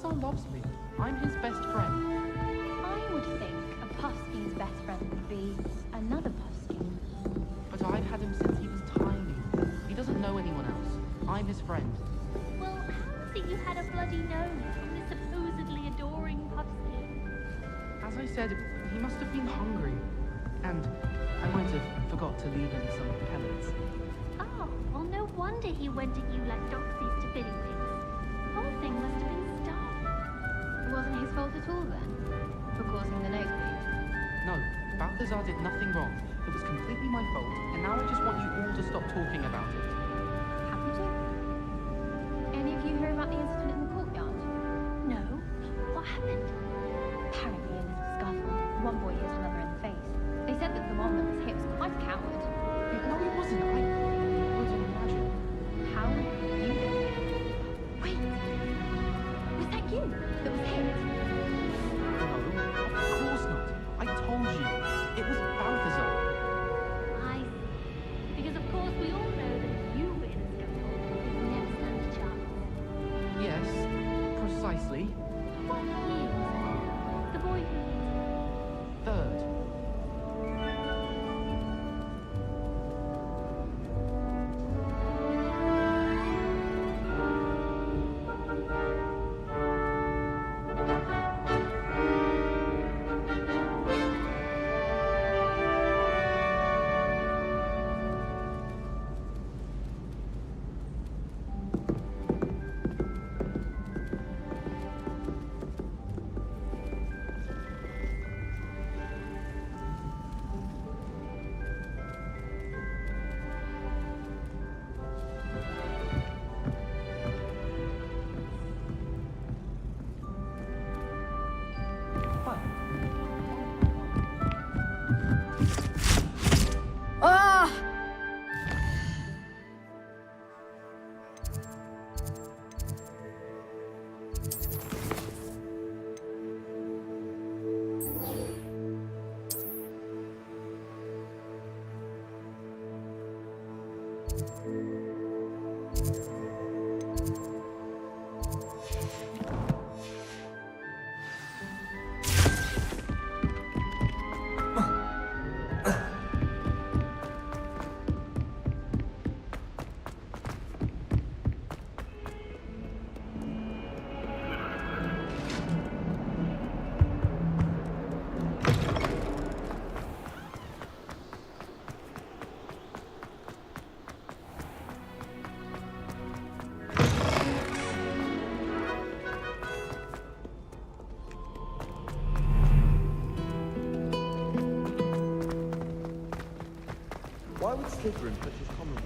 also loves me. I'm his best friend. I would think a Puffskein's best friend would be another Puffskein. But I've had him since he was tiny. He doesn't know anyone else. I'm his friend. Well, how is it you had a bloody nose from this supposedly adoring Puffskein? As I said, he must have been hungry. And I might have forgot to leave him some pellets. Oh, well, no wonder he went at you like doxies to Billywings. The whole thing must have been starved. It wasn't his fault at all, then, for causing the nosebleed? No, Balthazar did nothing wrong. It was completely my fault, and now I just want you all to stop talking about it. Happy to. Any of you hear about the incident in the courtyard? No. What happened? Apparently in a little scuffle, one boy hit another in the face. They said that the one that was hit was quite a coward. No, he wasn't. I wouldn't imagine. How would you know? Wait! Was that you that was hit? No, of course not. I told you. It was Balthazar. I see. Because of course we all know that if you were in a scuffle, you never stand a chance. Yes, precisely. What year was it? The boy who hit? Third. Why would Slytherin put his common room?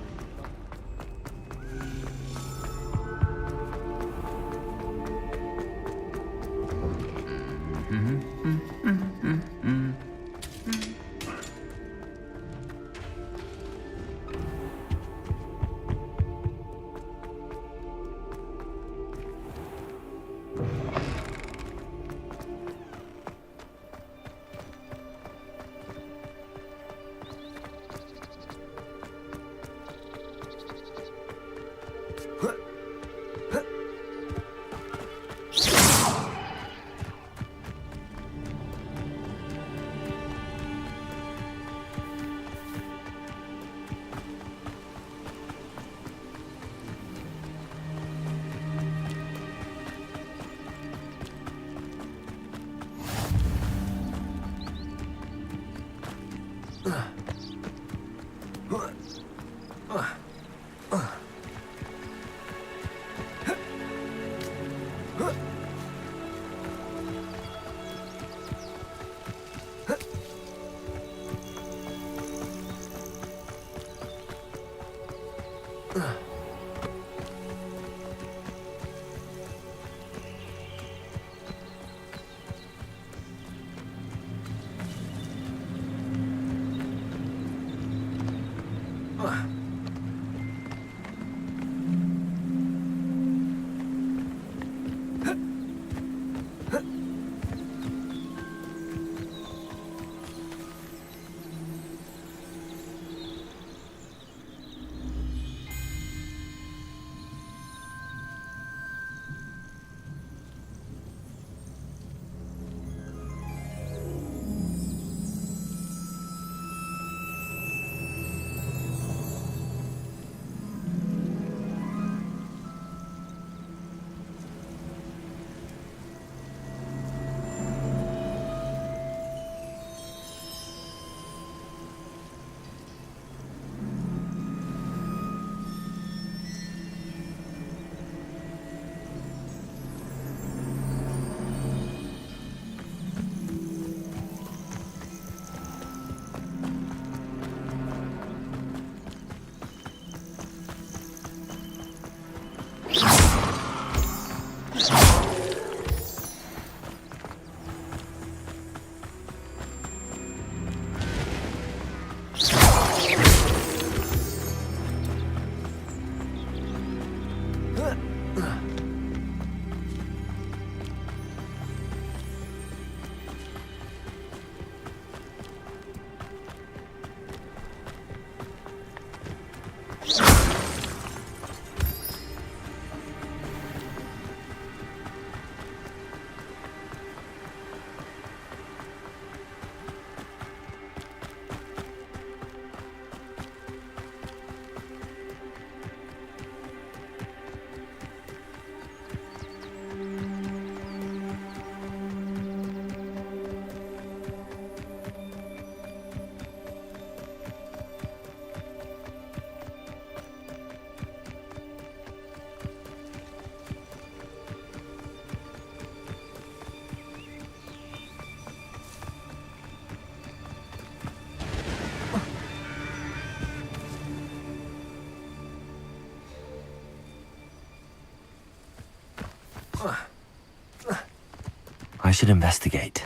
I should investigate.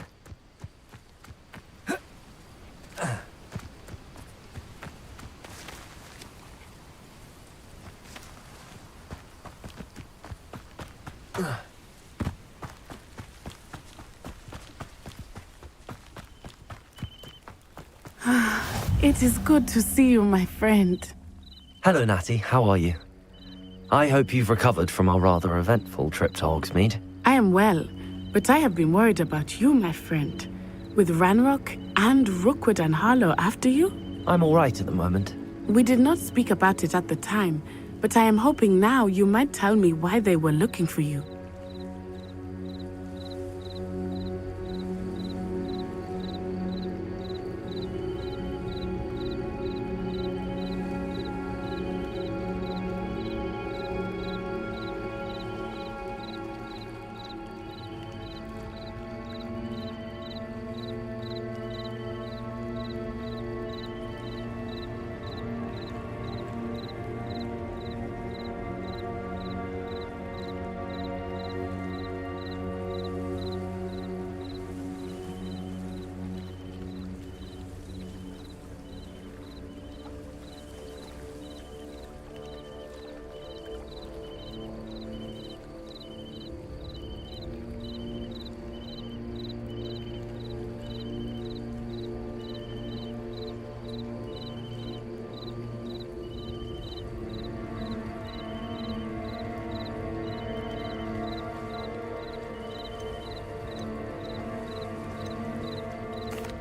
It is good to see you, my friend. Hello, Natty. How are you? I hope you've recovered from our rather eventful trip to Hogsmeade. I am well, but I have been worried about you, my friend. With Ranrock and Rookwood and Harlow after you? I'm all right at the moment. We did not speak about it at the time, but I am hoping now you might tell me why they were looking for you.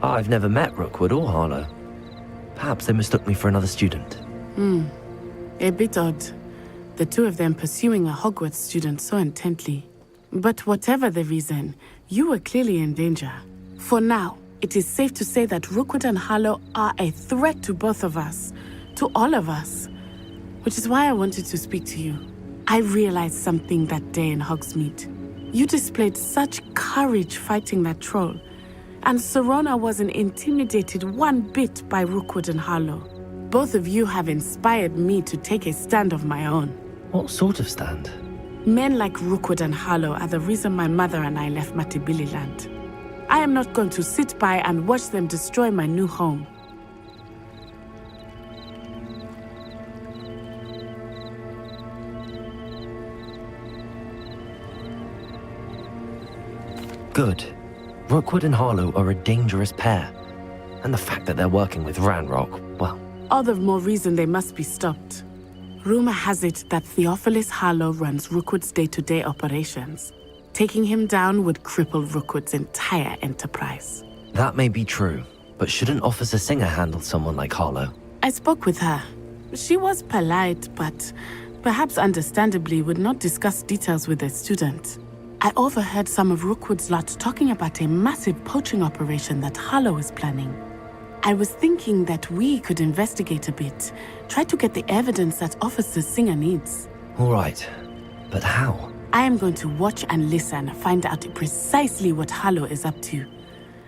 I've never met Rookwood or Harlow. Perhaps they mistook me for another student. A bit odd. The two of them pursuing a Hogwarts student so intently. But whatever the reason, you were clearly in danger. For now, it is safe to say that Rookwood and Harlow are a threat to both of us. To all of us. Which is why I wanted to speak to you. I realized something that day in Hogsmeade. You displayed such courage fighting that troll. And Serona wasn't intimidated one bit by Rookwood and Harlow. Both of you have inspired me to take a stand of my own. What sort of stand? Men like Rookwood and Harlow are the reason my mother and I left Matibili land. I am not going to sit by and watch them destroy my new home. Good. Rookwood and Harlow are a dangerous pair. And the fact that they're working with Ranrock, well... All the more reason they must be stopped. Rumor has it that Theophilus Harlow runs Rookwood's day-to-day operations. Taking him down would cripple Rookwood's entire enterprise. That may be true, but shouldn't Officer Singer handle someone like Harlow? I spoke with her. She was polite, but perhaps understandably would not discuss details with a student. I overheard some of Rookwood's lot talking about a massive poaching operation that Harlow is planning. I was thinking that we could investigate a bit, try to get the evidence that Officer Singer needs. All right, but how? I am going to watch and listen, find out precisely what Harlow is up to.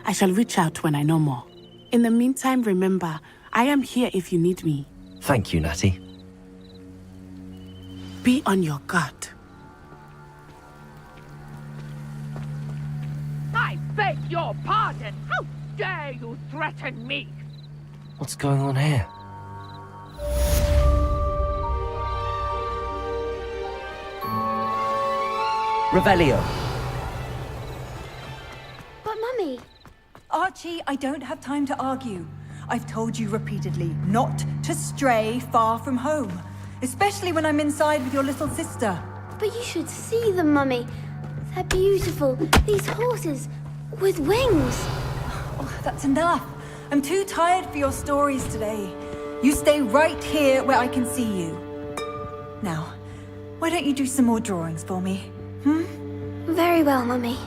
I shall reach out when I know more. In the meantime, remember, I am here if you need me. Thank you, Natty. Be on your guard. I beg your pardon! How dare you threaten me? What's going on here? Revelio! But Mummy... Archie, I don't have time to argue. I've told you repeatedly not to stray far from home. Especially when I'm inside with your little sister. But you should see them, Mummy. They're beautiful. These horses with wings. Oh, that's enough. I'm too tired for your stories today. You stay right here where I can see you. Now, why don't you do some more drawings for me? Very well, Mummy.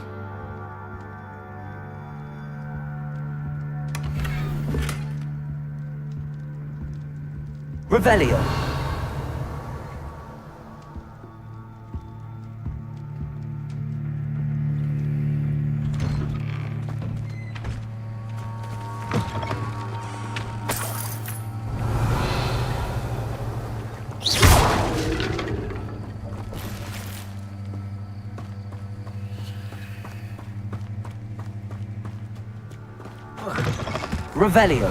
Revelio! Revelio.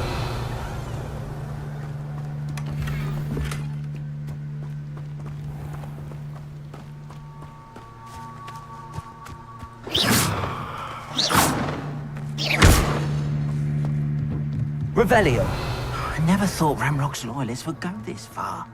Revelio. I never thought Ramrock's loyalists would go this far.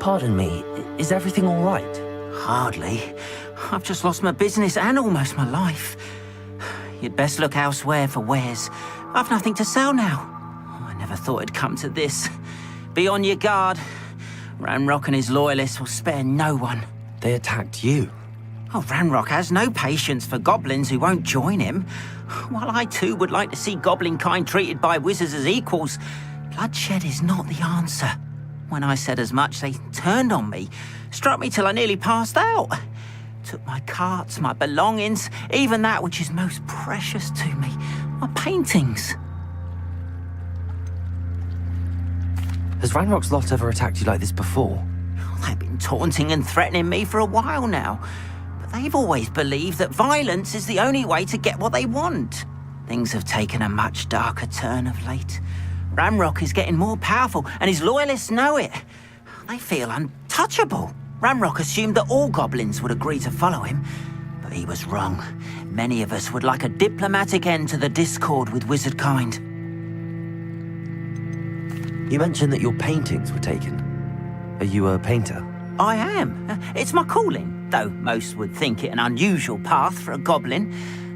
Pardon me, is everything all right? Hardly. I've just lost my business and almost my life. You'd best look elsewhere for wares. I've nothing to sell now. I never thought it'd come to this. Be on your guard. Ranrock and his loyalists will spare no one. They attacked you. Oh, Ranrock has no patience for goblins who won't join him. While I too would like to see goblin kind treated by wizards as equals, bloodshed is not the answer. When I said as much, they turned on me, struck me till I nearly passed out. Took my carts, my belongings, even that which is most precious to me, my paintings. Has Ranrock's lot ever attacked you like this before? They've been taunting and threatening me for a while now. But they've always believed that violence is the only way to get what they want. Things have taken a much darker turn of late. Ramrock is getting more powerful, and his loyalists know it. They feel untouchable. Ramrock assumed that all goblins would agree to follow him, but he was wrong. Many of us would like a diplomatic end to the discord with wizard kind. You mentioned that your paintings were taken. Are you a painter? I am. It's my calling, though most would think it an unusual path for a goblin.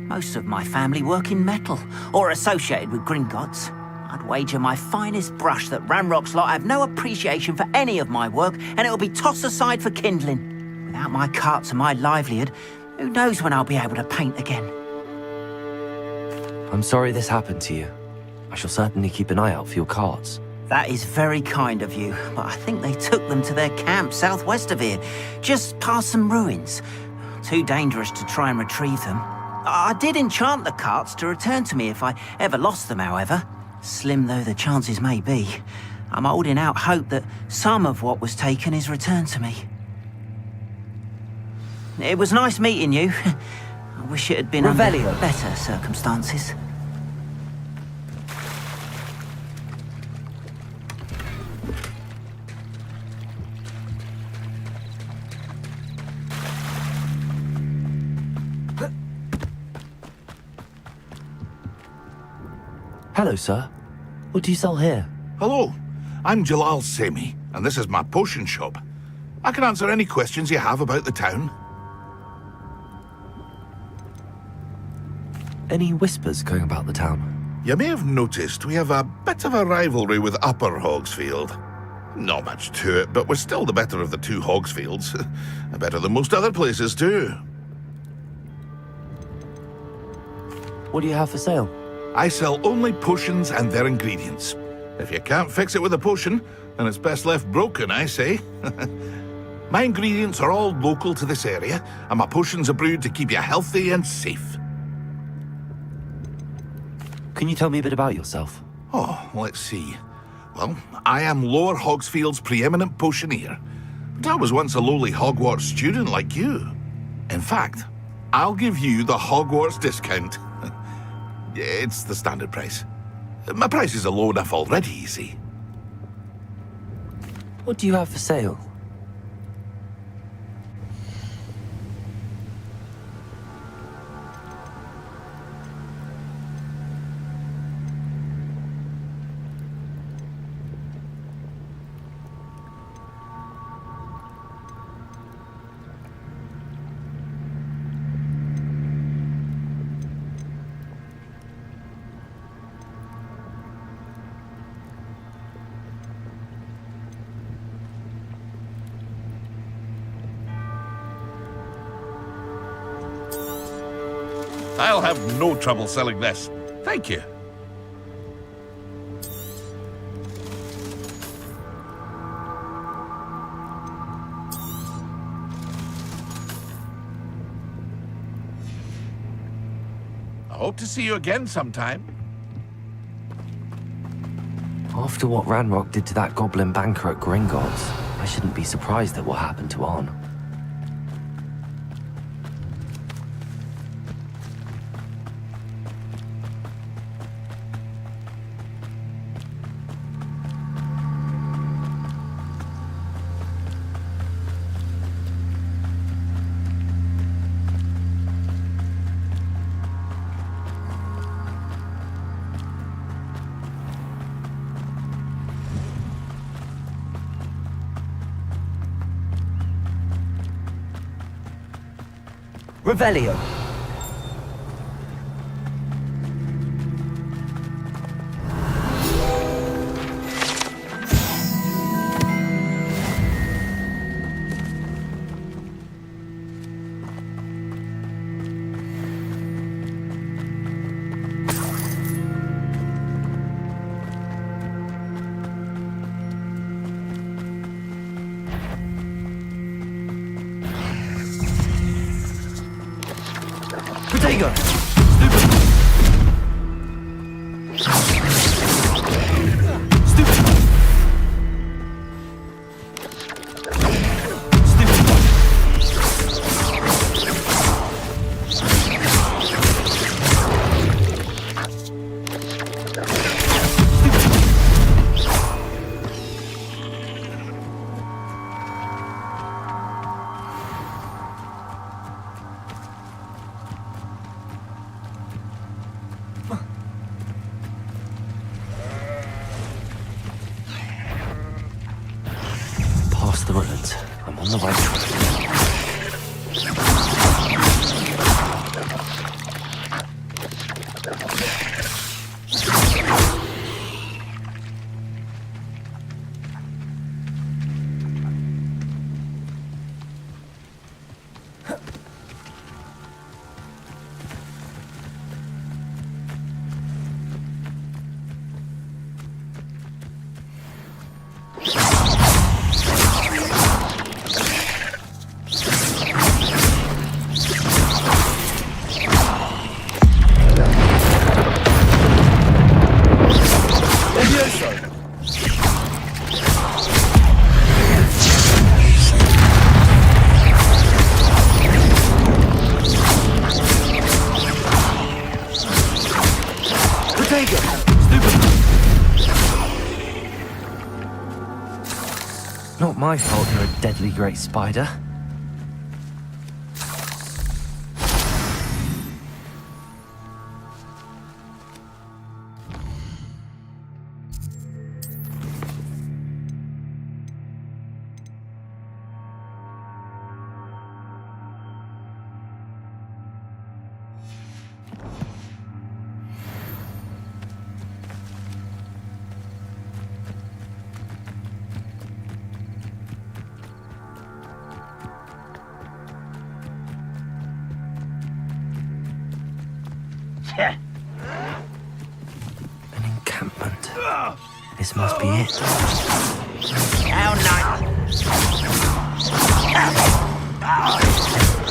Most of my family work in metal, or associated with Gringotts. I'd wager my finest brush that Ranrock's lot have no appreciation for any of my work, and it'll be tossed aside for kindling. Without my carts and my livelihood, who knows when I'll be able to paint again? I'm sorry this happened to you. I shall certainly keep an eye out for your carts. That is very kind of you, but I think they took them to their camp southwest of here, just past some ruins. Too dangerous to try and retrieve them. I did enchant the carts to return to me if I ever lost them, however. Slim though the chances may be, I'm holding out hope that some of what was taken is returned to me. It was nice meeting you. I wish it had been under better circumstances. Hello, sir. What do you sell here? Hello, I'm Jalal Semi, and this is my potion shop. I can answer any questions you have about the town. Any whispers going about the town? You may have noticed we have a bit of a rivalry with Upper Hogsfield. Not much to it, but we're still the better of the two Hogsfields. Better than most other places, too. What do you have for sale? I sell only potions and their ingredients. If you can't fix it with a potion, then it's best left broken, I say. My ingredients are all local to this area, and my potions are brewed to keep you healthy and safe. Can you tell me a bit about yourself? Oh, let's see. Well, I am Lower Hogsfield's preeminent potioneer, but I was once a lowly Hogwarts student like you. In fact, I'll give you the Hogwarts discount. It's the standard price. My prices are low enough already, you see. What do you have for sale? I'll have no trouble selling this. Thank you. I hope to see you again sometime. After what Ranrock did to that goblin banker at Gringotts, I shouldn't be surprised at what happened to Arn. Revelio. Protego! Past the ruins. I'm on the right track. Not my fault you're a deadly great spider. An encampment. This must be it. How nice!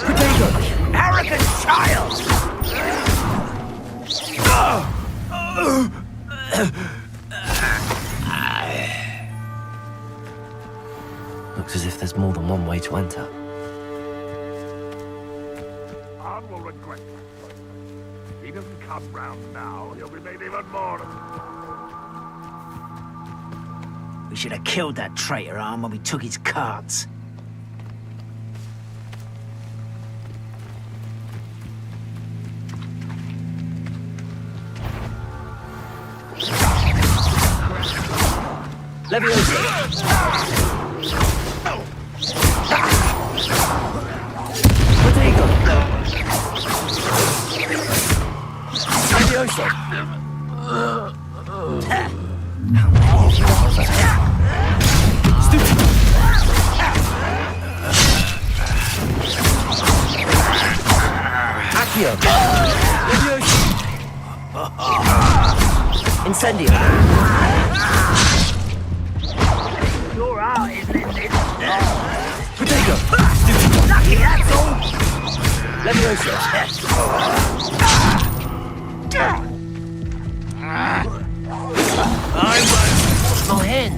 Protego! Arrogant child! Looks as if there's more than one way to enter. Arn will regret that. If he doesn't come round now, he'll be made even more of. We should have killed that traitor Arn when we took his cards. Leviosa! Protego! Leviosa! How many of you are there? Stupid! Accio! Leviosa! Incendio! You're out, isn't it? Protego! Lucky, that's all. Leviosa! I won't wash my hand.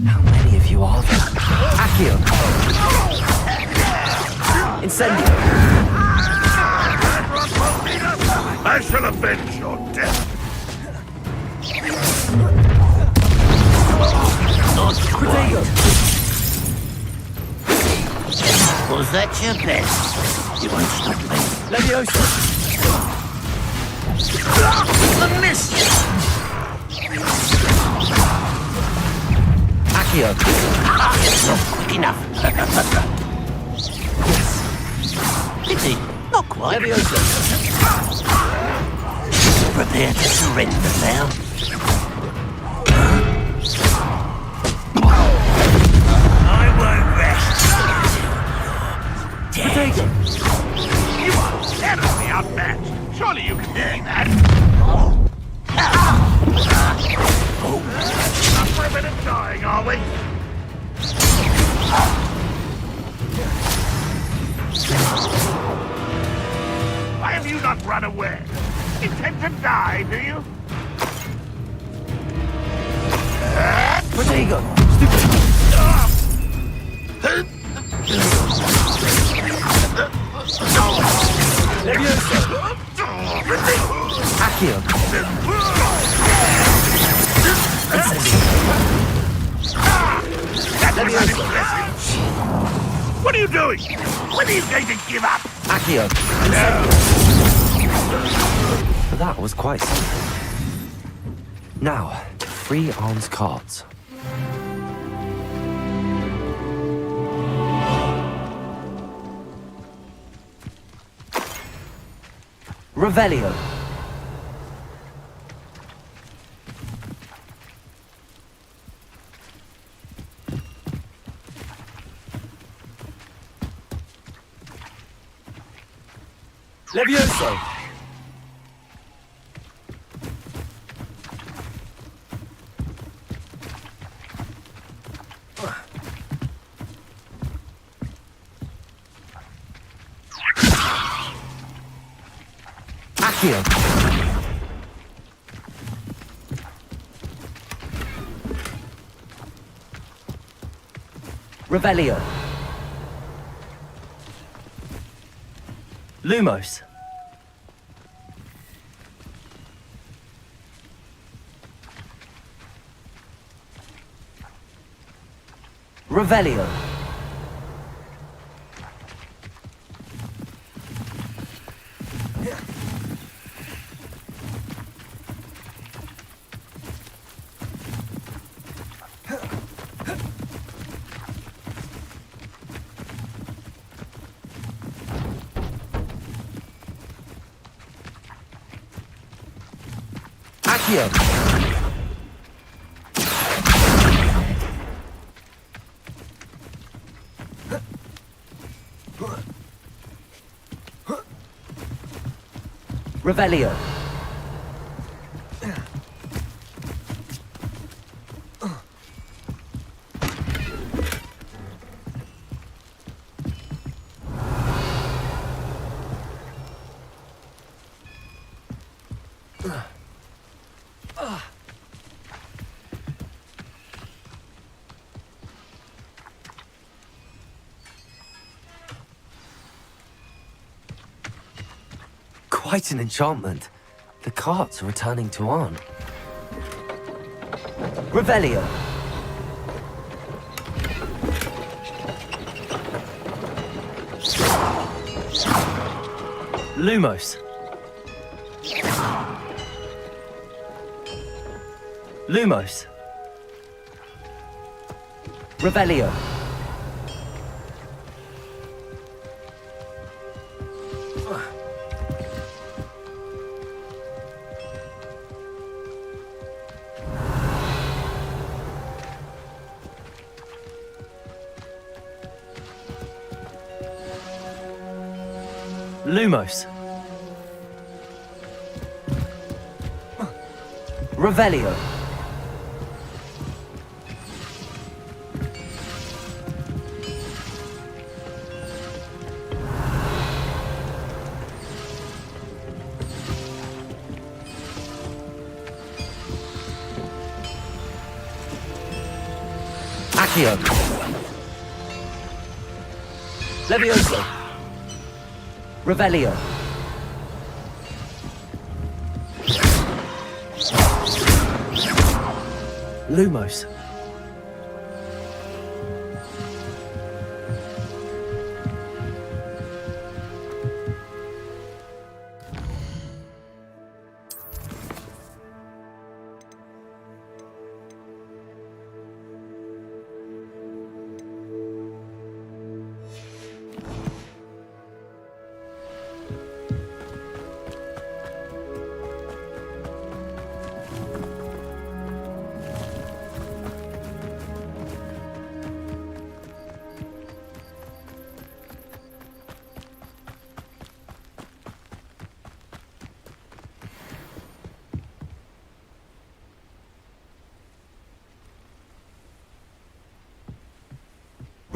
How many of you are there? Accio! Incendio! I shall avenge your death. Protego! Was that your best? You won't stop me. Leviosa! I missed you! Accio! Not quick enough. Pity, not quite. Leviosa! Prepare to surrender now. I won't rest. Protego! You are terribly outmatched. Surely you can see that. Not for a bit of dying, are we? Why have you not run away? Intend to die, do you? Protego! Leviosa! Accio! What are you doing? When are you going to give up? Accio! No. That was quite something. Now, free arms cards. Revelio. Levioso. Accio. Revelio. Lumos. Revelio. Accio. Revelio. Quite an enchantment. The carts are returning to Arn. Revelio. Lumos. Lumos. Revelio. Lumos. Revelio. Accio. Levioso. Revelio. Lumos.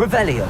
Revelio.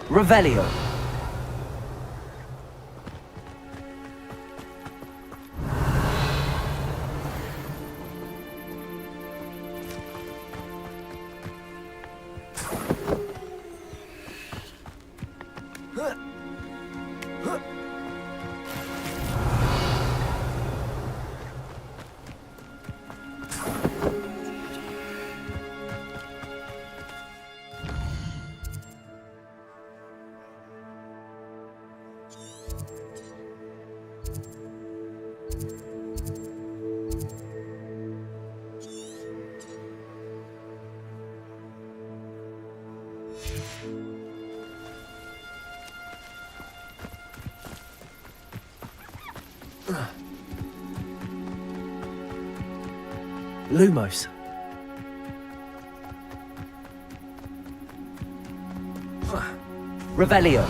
Revelio. Lumos. Revelio.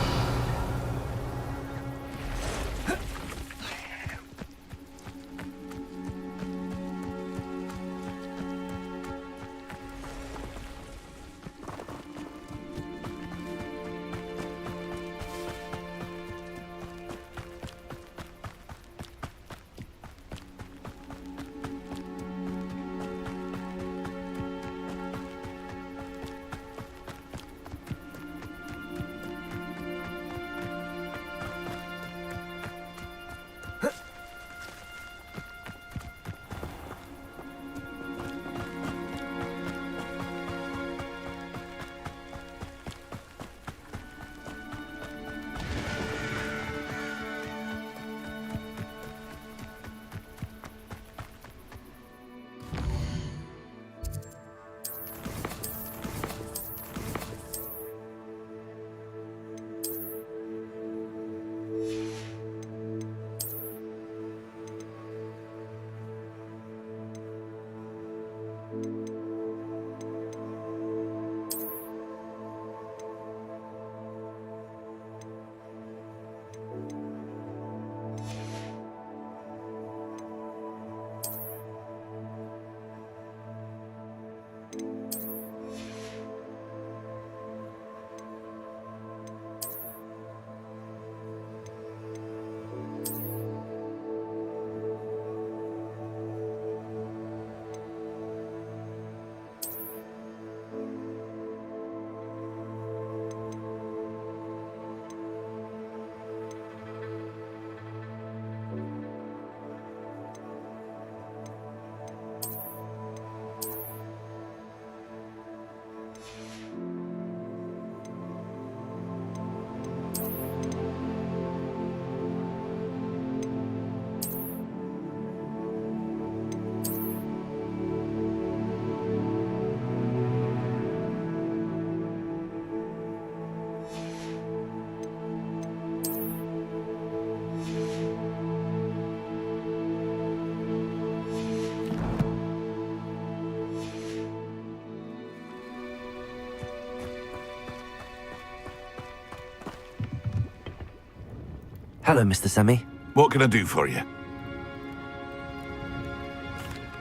Hello, Mr. Semi. What can I do for you?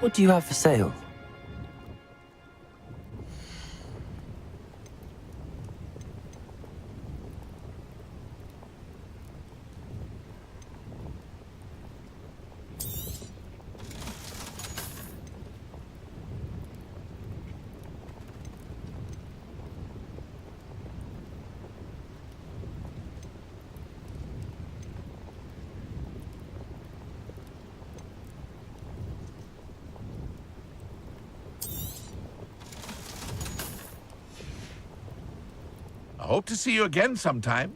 What do you have for sale? I hope to see you again sometime.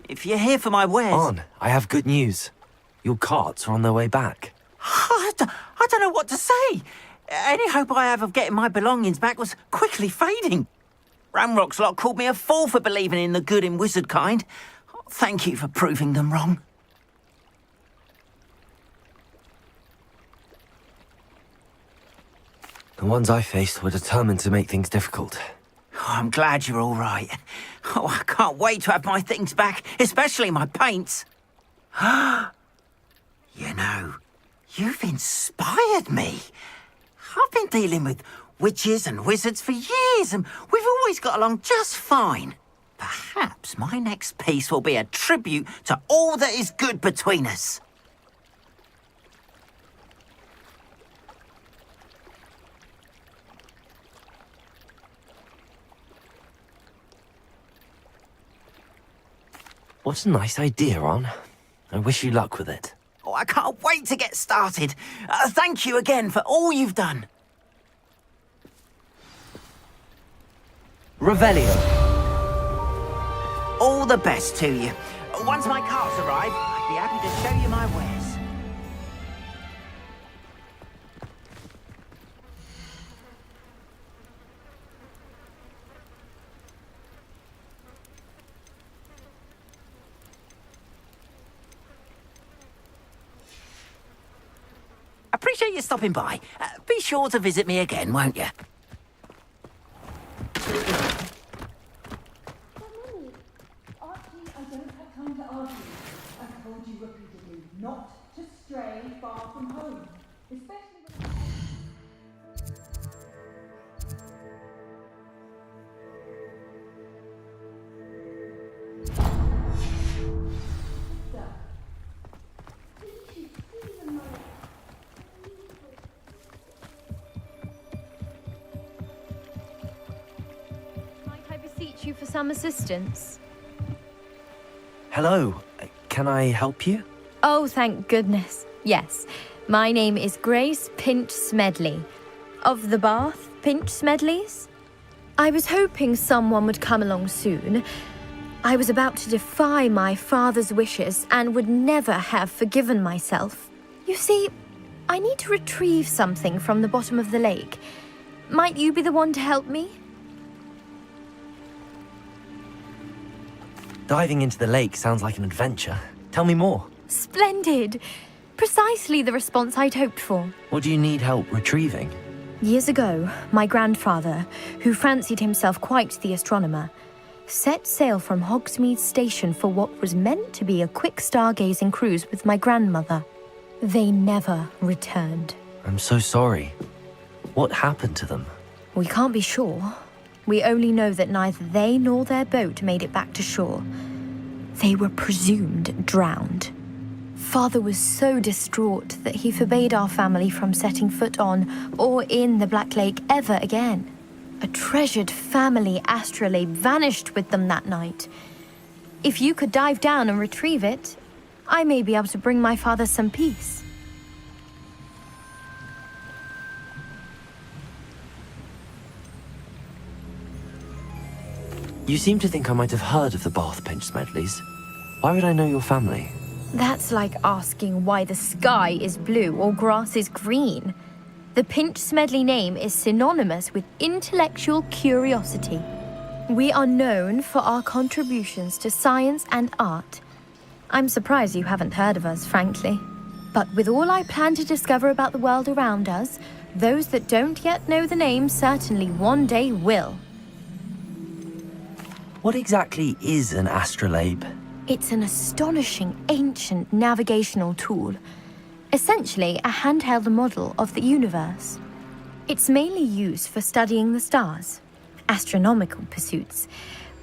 If you're here for my wares... On, I have good news. Your carts are on their way back. I don't know what to say. Any hope I have of getting my belongings back was quickly fading. Ramrock's lot called me a fool for believing in the good in wizard kind. Thank you for proving them wrong. The ones I faced were determined to make things difficult. Oh, I'm glad you're all right. Oh, I can't wait to have my things back, especially my paints. You know, you've inspired me. I've been dealing with witches and wizards for years, and we've always got along just fine. Perhaps my next piece will be a tribute to all that is good between us. What a nice idea, Ron. I wish you luck with it. Oh, I can't wait to get started. Thank you again for all you've done. Revelio. All the best to you. Once my carts arrive, I'd be happy to show you my wares. Appreciate you stopping by. Be sure to visit me again, won't you? Not to stray far from home, especially when... Might I beseech you for some assistance? Hello. Can I help you? Oh, thank goodness. Yes. My name is Grace Pinch Smedley. Of the Bath Pinch Smedleys? I was hoping someone would come along soon. I was about to defy my father's wishes and would never have forgiven myself. You see, I need to retrieve something from the bottom of the lake. Might you be the one to help me? Diving into the lake sounds like an adventure. Tell me more. Splendid! Precisely the response I'd hoped for. What do you need help retrieving? Years ago, my grandfather, who fancied himself quite the astronomer, set sail from Hogsmeade Station for what was meant to be a quick stargazing cruise with my grandmother. They never returned. I'm so sorry. What happened to them? We can't be sure. We only know that neither they nor their boat made it back to shore. They were presumed drowned. Father was so distraught that he forbade our family from setting foot on or in the Black Lake ever again. A treasured family astrolabe vanished with them that night. If you could dive down and retrieve it, I may be able to bring my father some peace. You seem to think I might have heard of the Bath Pinch Smedleys. Why would I know your family? That's like asking why the sky is blue or grass is green. The Pinch Smedley name is synonymous with intellectual curiosity. We are known for our contributions to science and art. I'm surprised you haven't heard of us, frankly. But with all I plan to discover about the world around us, those that don't yet know the name certainly one day will. What exactly is an astrolabe? It's an astonishing ancient navigational tool. Essentially, a handheld model of the universe. It's mainly used for studying the stars, astronomical pursuits,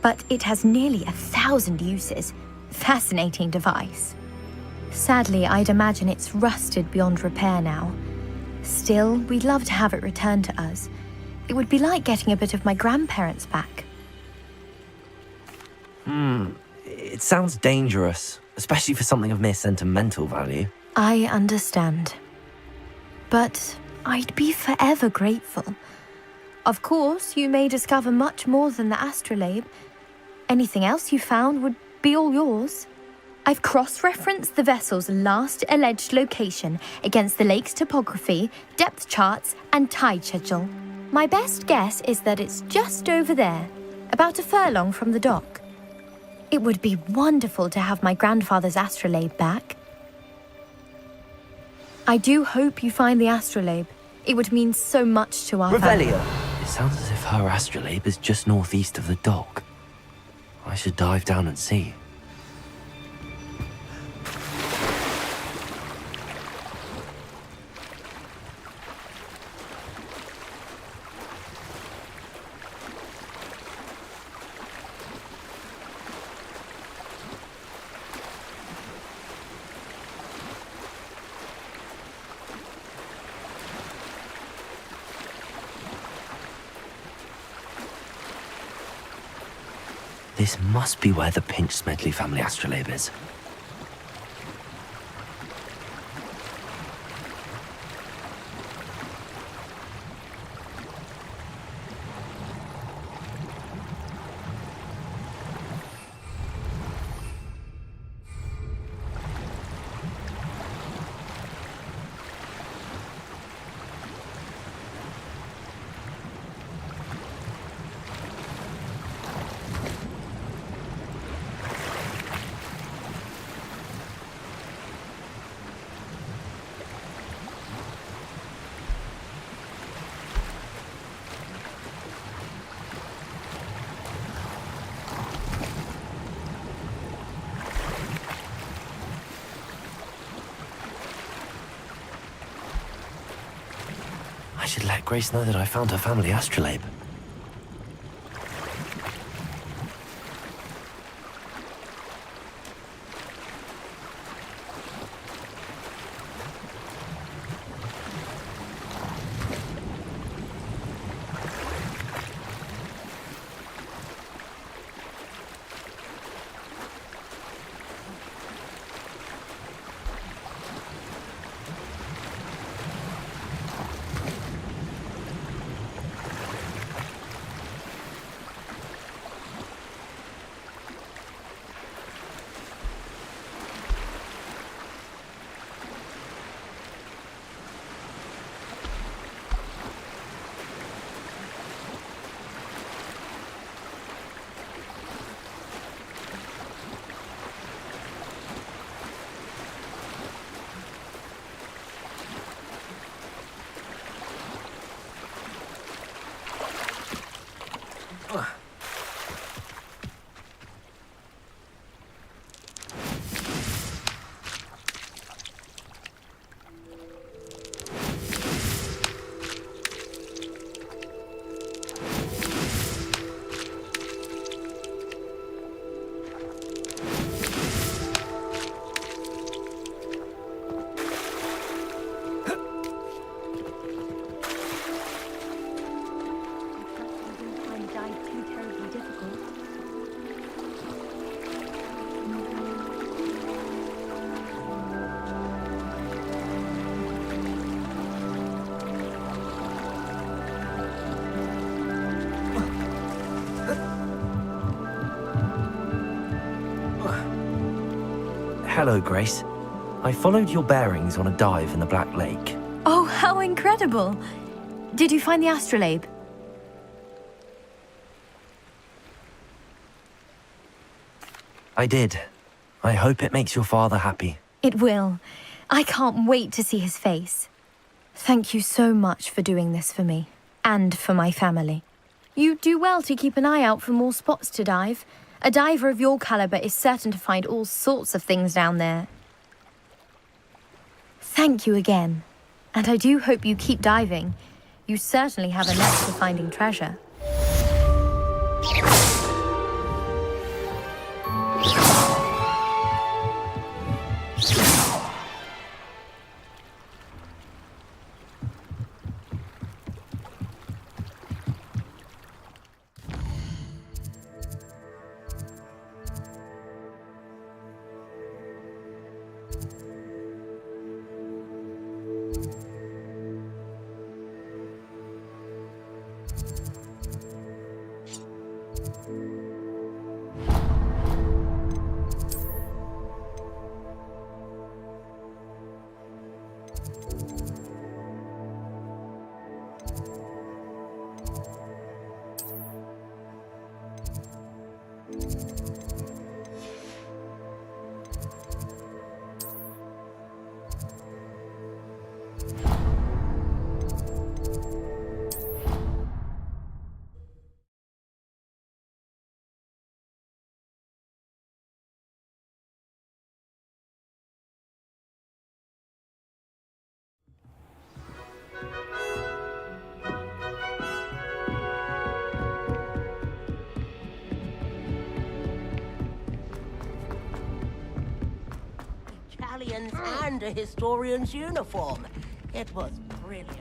but it has nearly 1,000 uses. Fascinating device. Sadly, I'd imagine it's rusted beyond repair now. Still, we'd love to have it returned to us. It would be like getting a bit of my grandparents back. It sounds dangerous, especially for something of mere sentimental value. I understand. But I'd be forever grateful. Of course, you may discover much more than the astrolabe. Anything else you found would be all yours. I've cross-referenced the vessel's last alleged location against the lake's topography, depth charts, and tide schedule. My best guess is that it's just over there, about a furlong from the dock. It would be wonderful to have my grandfather's astrolabe back. I do hope you find the astrolabe. It would mean so much to our family. Revelio! It sounds as if her astrolabe is just northeast of the dock. I should dive down and see. This must be where the Pinch Smedley family astrolabe is. I should let Grace know that I found her family astrolabe. Hello, Grace. I followed your bearings on a dive in the Black Lake. Oh, how incredible! Did you find the astrolabe? I did. I hope it makes your father happy. It will. I can't wait to see his face. Thank you so much for doing this for me, and for my family. You do well to keep an eye out for more spots to dive. A diver of your caliber is certain to find all sorts of things down there. Thank you again. And I do hope you keep diving. You certainly have a knack for finding treasure. And a historian's uniform. It was brilliant.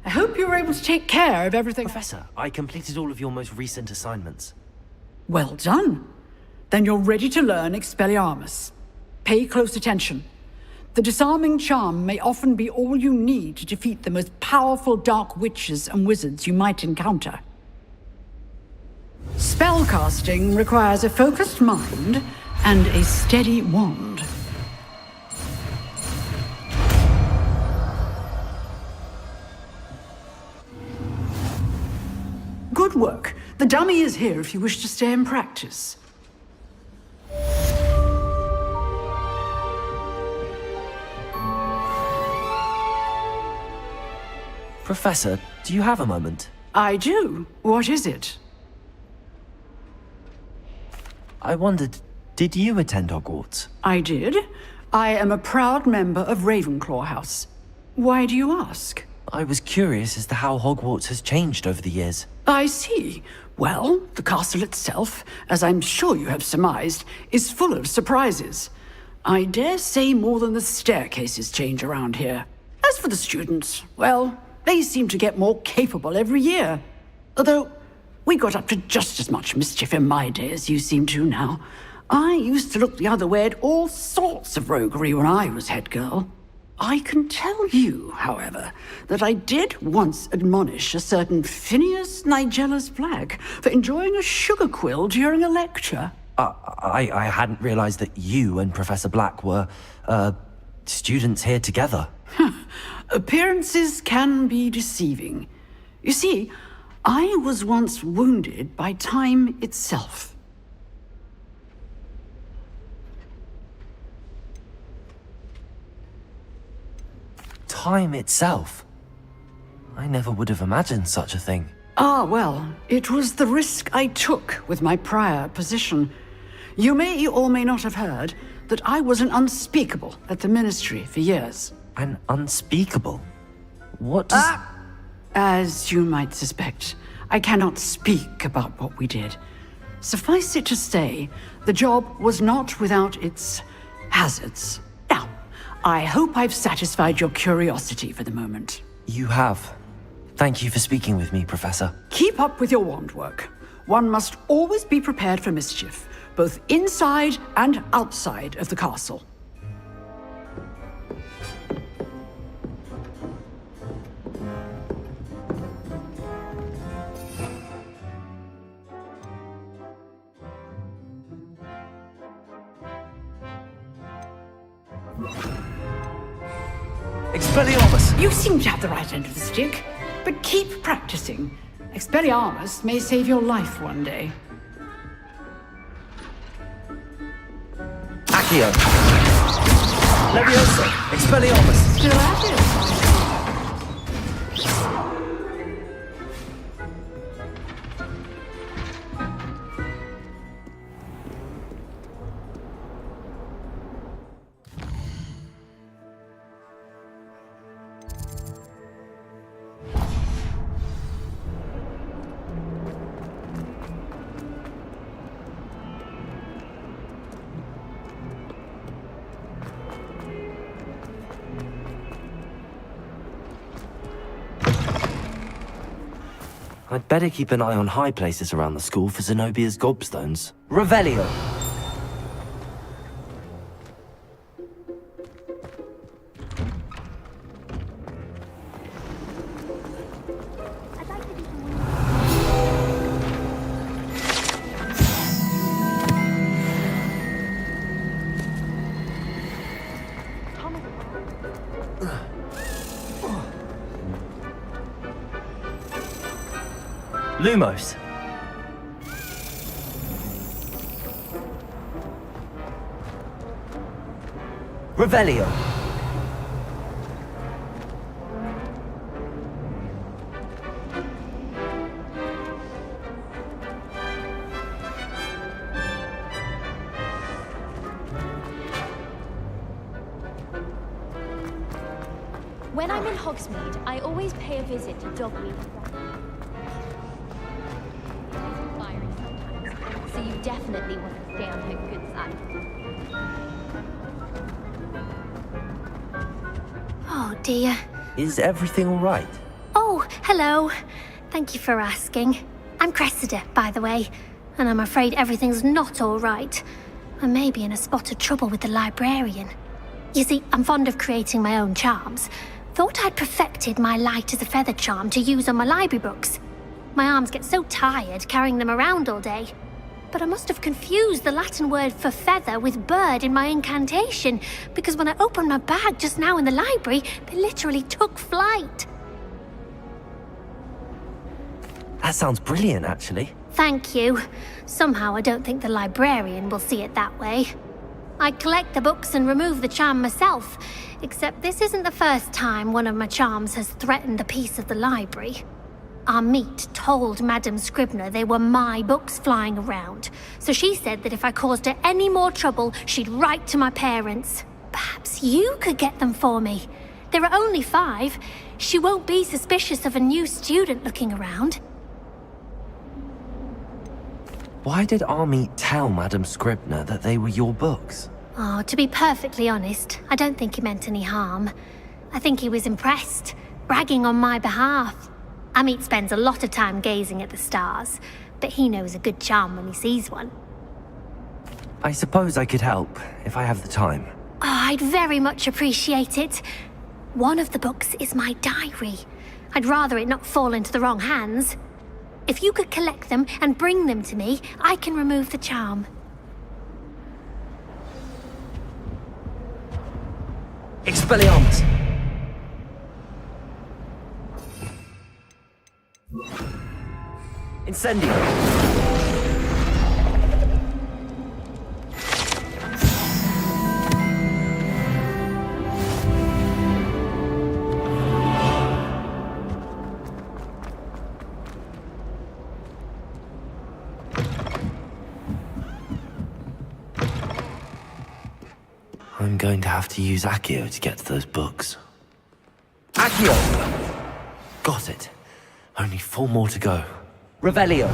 I hope you were able to take care of everything. Professor, I completed all of your most recent assignments. Well done. Then you're ready to learn Expelliarmus. Pay close attention. The disarming charm may often be all you need to defeat the most powerful dark witches and wizards you might encounter. Spellcasting requires a focused mind and a steady wand. Good work. The dummy is here if you wish to stay and practice. Professor, do you have a moment? I do. What is it? I wondered, did you attend Hogwarts? I did. I am a proud member of Ravenclaw House. Why do you ask? I was curious as to how Hogwarts has changed over the years. I see. Well, the castle itself, as I'm sure you have surmised, is full of surprises. I dare say more than the staircases change around here. As for the students, well, they seem to get more capable every year. Although, we got up to just as much mischief in my day as you seem to now. I used to look the other way at all sorts of roguery when I was head girl. I can tell you, however, that I did once admonish a certain Phineas Nigellus Black for enjoying a sugar quill during a lecture. I hadn't realized that you and Professor Black were, students here together. Appearances can be deceiving. You see, I was once wounded by time itself. Time itself? I never would have imagined such a thing. Ah, well, it was the risk I took with my prior position. You may or may not have heard that I was an unspeakable at the Ministry for years. And unspeakable. What does... As you might suspect, I cannot speak about what we did. Suffice it to say, the job was not without its hazards. Now, I hope I've satisfied your curiosity for the moment. You have. Thank you for speaking with me, Professor. Keep up with your wand work. One must always be prepared for mischief, both inside and outside of the castle. Expelliarmus! You seem to have the right end of the stick, but keep practicing. Expelliarmus may save your life one day. Accio! Leviosa! Expelliarmus! Still at it? I'd better keep an eye on high places around the school for Zenobia's gobstones. Revelio! Lumos. Revelio. When I'm in Hogsmeade, I always pay a visit to Dogmead. So you definitely want to stay on her good side. Oh dear. Is everything all right? Oh, hello. Thank you for asking. I'm Cressida, by the way, and I'm afraid everything's not all right. I may be in a spot of trouble with the librarian. You see, I'm fond of creating my own charms. Thought I'd perfected my light as a feather charm to use on my library books. My arms get so tired carrying them around all day. But I must have confused the Latin word for feather with bird in my incantation, because when I opened my bag just now in the library, they literally took flight. That sounds brilliant, actually. Thank you. Somehow I don't think the librarian will see it that way. I collect the books and remove the charm myself, except this isn't the first time one of my charms has threatened the peace of the library. Amit told Madame Scribner they were my books flying around, so she said that if I caused her any more trouble, she'd write to my parents. Perhaps you could get them for me. There are only 5. She won't be suspicious of a new student looking around. Why did Amit tell Madame Scribner that they were your books? Oh, to be perfectly honest, I don't think he meant any harm. I think he was impressed, bragging on my behalf. Amit spends a lot of time gazing at the stars, but he knows a good charm when he sees one. I suppose I could help, if I have the time. Oh, I'd very much appreciate it. One of the books is my diary. I'd rather it not fall into the wrong hands. If you could collect them and bring them to me, I can remove the charm. Expelliarmus! Incendio! I'm going to have to use Accio to get to those books. Accio! Got it. Only 4 more to go. Revelio.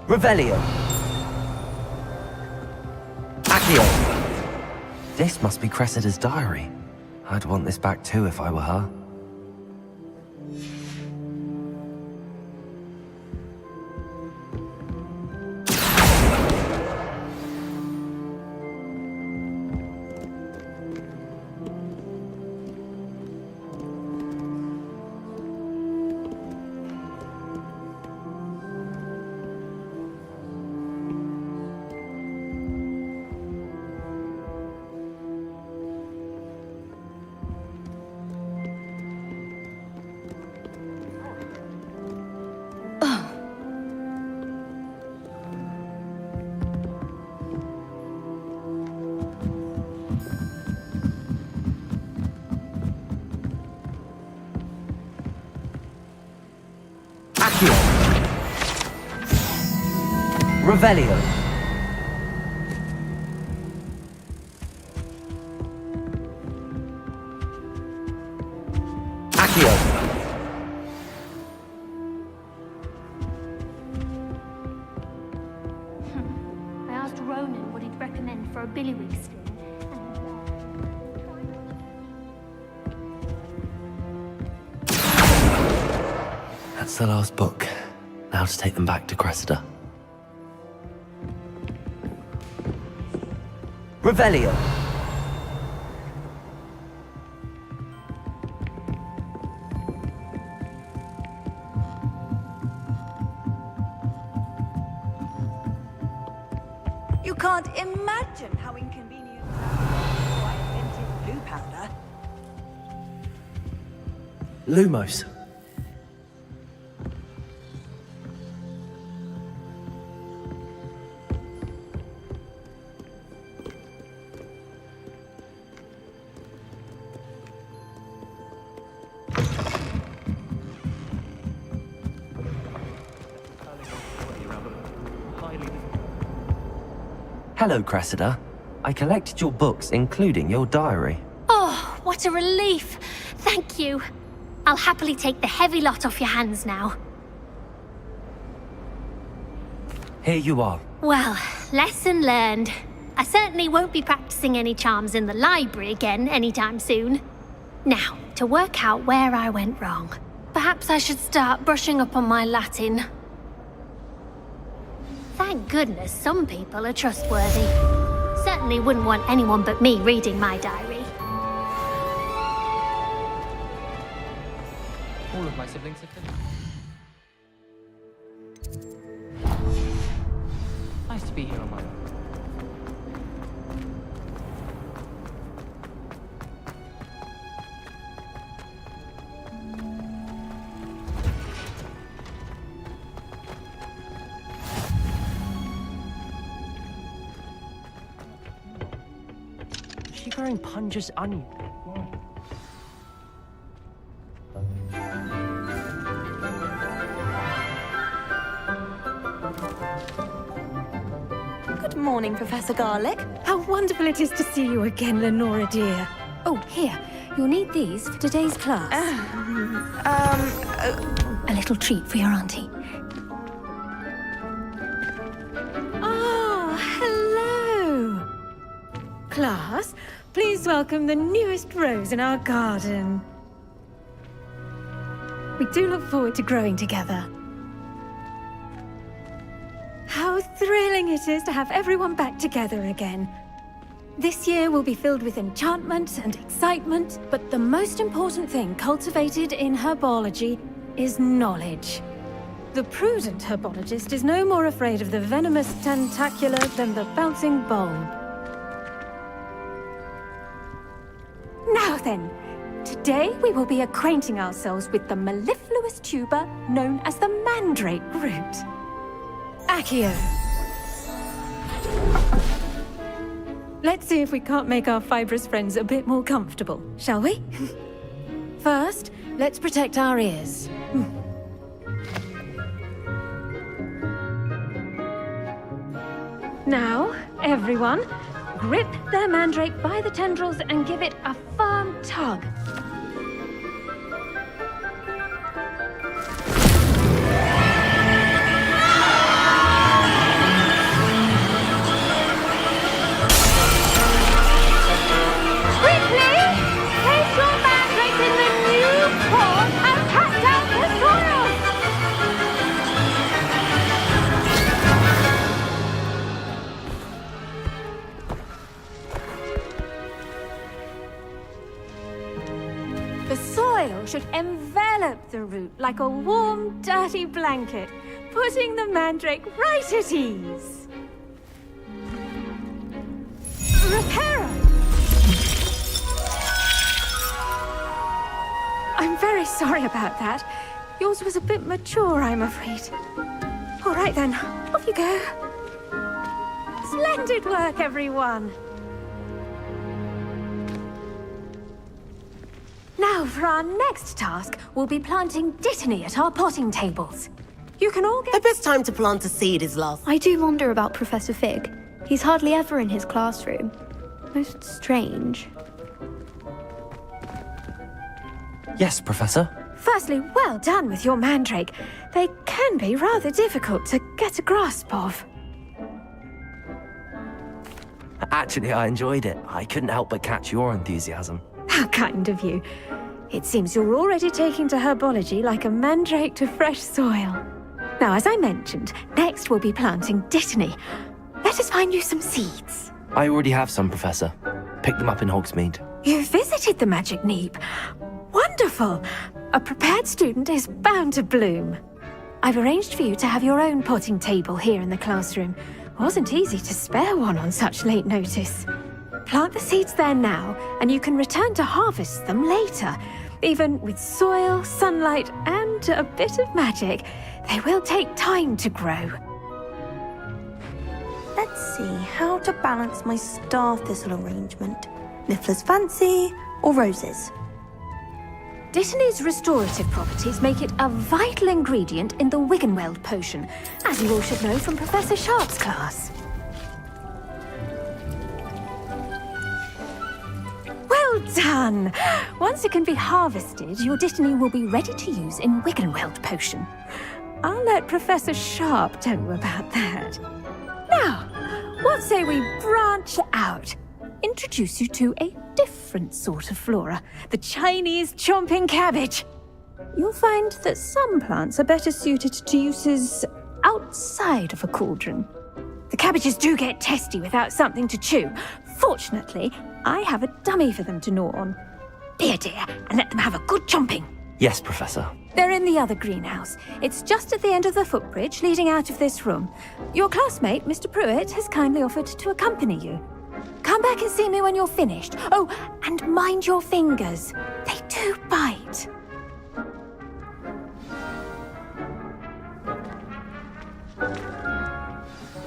Revelio. Accio. This must be Cressida's diary. I'd want this back too if I were her. Accio. Revelio. Accio. I asked Ronan what he'd recommend for a billywig sting. That's the last book. Now to take them back to Cressida. Revelio. You can't imagine how inconvenient I invented blue powder. Lumos. Hello, Cressida. I collected your books, including your diary. Oh, what a relief! Thank you. I'll happily take the heavy lot off your hands now. Here you are. Well, lesson learned. I certainly won't be practicing any charms in the library again anytime soon. Now, to work out where I went wrong. Perhaps I should start brushing up on my Latin. Thank goodness some people are trustworthy. Certainly wouldn't want anyone but me reading my diary. All of my siblings have finished. Nice to be here on my own. Is she growing Punja's onion? Good morning, Professor Garlick. How wonderful it is to see you again, Lenora dear. Oh, here. You'll need these for today's class. A little treat for your auntie. Oh, hello. Class, please welcome the newest rose in our garden. We do look forward to growing together. thrilling it is to have everyone back together again. This year will be filled with enchantment and excitement, but the most important thing cultivated in herbology is knowledge. The prudent herbologist is no more afraid of the venomous tentacular than the bouncing bulb. Now then, today we will be acquainting ourselves with the mellifluous tuber known as the mandrake root. Accio. Let's see if we can't make our fibrous friends a bit more comfortable, shall we? First, let's protect our ears. Now, everyone, grip their mandrake by the tendrils and give it a firm tug. Should envelop the root like a warm, dirty blanket, putting the mandrake right at ease. Reparo! I'm very sorry about that. Yours was a bit mature, I'm afraid. All right then, off you go. Splendid work, everyone. Now, for our next task, we'll be planting Dittany at our potting tables. You can all get... The best time to plant a seed is last. I do wonder about Professor Fig. He's hardly ever in his classroom. Most strange. Yes, Professor? Firstly, well done with your mandrake. They can be rather difficult to get a grasp of. Actually, I enjoyed it. I couldn't help but catch your enthusiasm. How kind of you. It seems you're already taking to herbology like a mandrake to fresh soil. Now, as I mentioned, next we'll be planting Dittany. Let us find you some seeds. I already have some, Professor. Picked them up in Hogsmeade. You visited the Magic Neep. Wonderful! A prepared student is bound to bloom. I've arranged for you to have your own potting table here in the classroom. Wasn't easy to spare one on such late notice. Plant the seeds there now, and you can return to harvest them later. Even with soil, sunlight, and a bit of magic, they will take time to grow. Let's see how to balance my star thistle arrangement. Niffler's fancy or roses? Dittany's restorative properties make it a vital ingredient in the Wiggenweld potion, as you all should know from Professor Sharp's class. Well done! Once it can be harvested, your Dittany will be ready to use in Wiggenweld potion. I'll let Professor Sharp tell you about that. Now, what say we branch out? Introduce you to a different sort of flora, the Chinese chomping cabbage. You'll find that some plants are better suited to uses outside of a cauldron. The cabbages do get testy without something to chew. Fortunately, I have a dummy for them to gnaw on. Be a dear and let them have a good chomping. Yes, Professor. They're in the other greenhouse. It's just at the end of the footbridge leading out of this room. Your classmate, Mr. Pruitt, has kindly offered to accompany you. Come back and see me when you're finished. Oh, and mind your fingers. They do bite.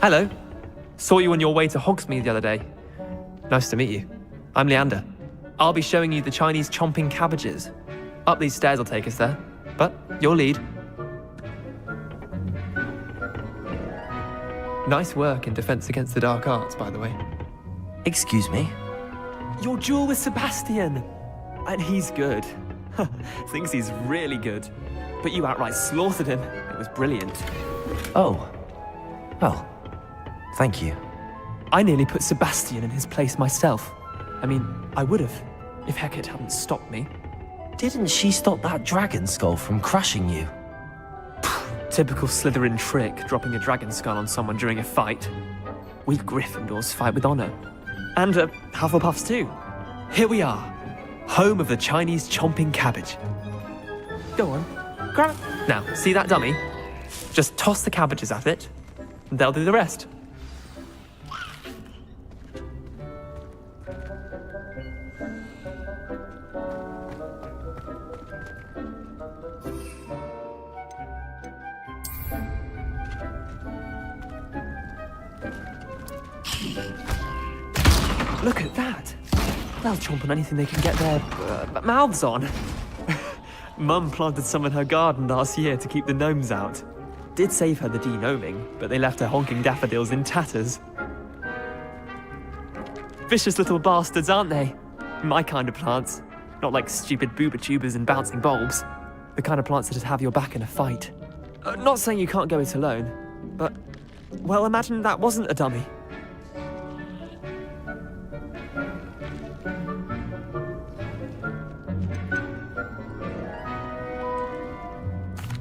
Hello. Saw you on your way to Hogsmeade the other day. Nice to meet you. I'm Leander. I'll be showing you the Chinese chomping cabbages. Up these stairs will take us there, but your lead. Nice work in Defense Against the Dark Arts, by the way. Excuse me? Your duel with Sebastian! And he's good. Thinks he's really good. But you outright slaughtered him. It was brilliant. Oh. Well, thank you. I nearly put Sebastian in his place myself. I mean, I would have, if Hecate hadn't stopped me. Didn't she stop that dragon skull from crushing you? Typical Slytherin trick, dropping a dragon skull on someone during a fight. We Gryffindors fight with honor. And Hufflepuffs too. Here we are, home of the Chinese chomping cabbage. Go on, grab it. Now, see that dummy? Just toss the cabbages at it, and they'll do the rest. Look at that! They'll chomp on anything they can get their mouths on. Mum planted some in her garden last year to keep the gnomes out. Did save her the de-gnoming, but they left her honking daffodils in tatters. Vicious little bastards, aren't they? My kind of plants. Not like stupid booba tubers and bouncing bulbs. The kind of plants that'd have your back in a fight. Not saying you can't go it alone, but... well, imagine that wasn't a dummy.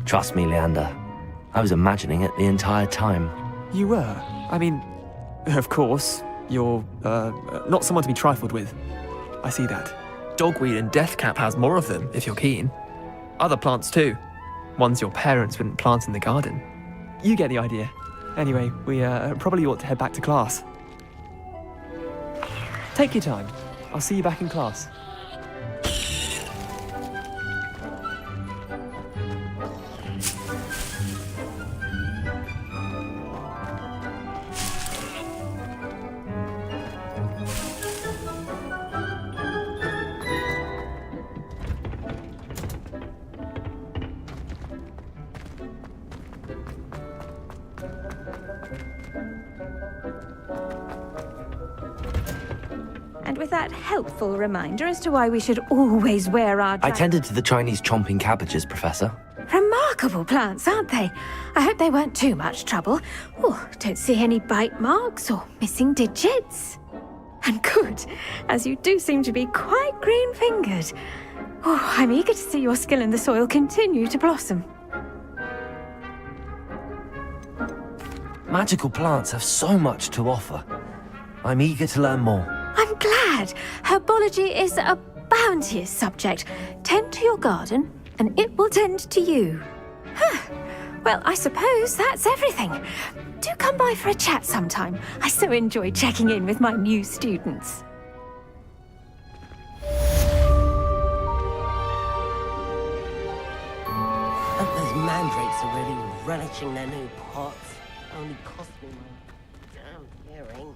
Trust me, Leander. I was imagining it the entire time. You were? I mean, of course, you're, not someone to be trifled with. I see that. Dogweed and Deathcap has more of them, if you're keen. Other plants too. Ones your parents wouldn't plant in the garden. You get the idea. Anyway, we, probably ought to head back to class. Take your time. I'll see you back in class. And with that helpful reminder as to why we should always wear our... I tended to the Chinese chomping cabbages, Professor. Remarkable plants, aren't they? I hope they weren't too much trouble. Oh, don't see any bite marks or missing digits. And good, as you do seem to be quite green-fingered. Oh, I'm eager to see your skill in the soil continue to blossom. Magical plants have so much to offer. I'm eager to learn more. I'm glad. Herbology is a bounteous subject. Tend to your garden, and it will tend to you. Huh. Well, I suppose that's everything. Do come by for a chat sometime. I so enjoy checking in with my new students. Those mandrakes are really relishing their new pots. Only cost me my damn hearing.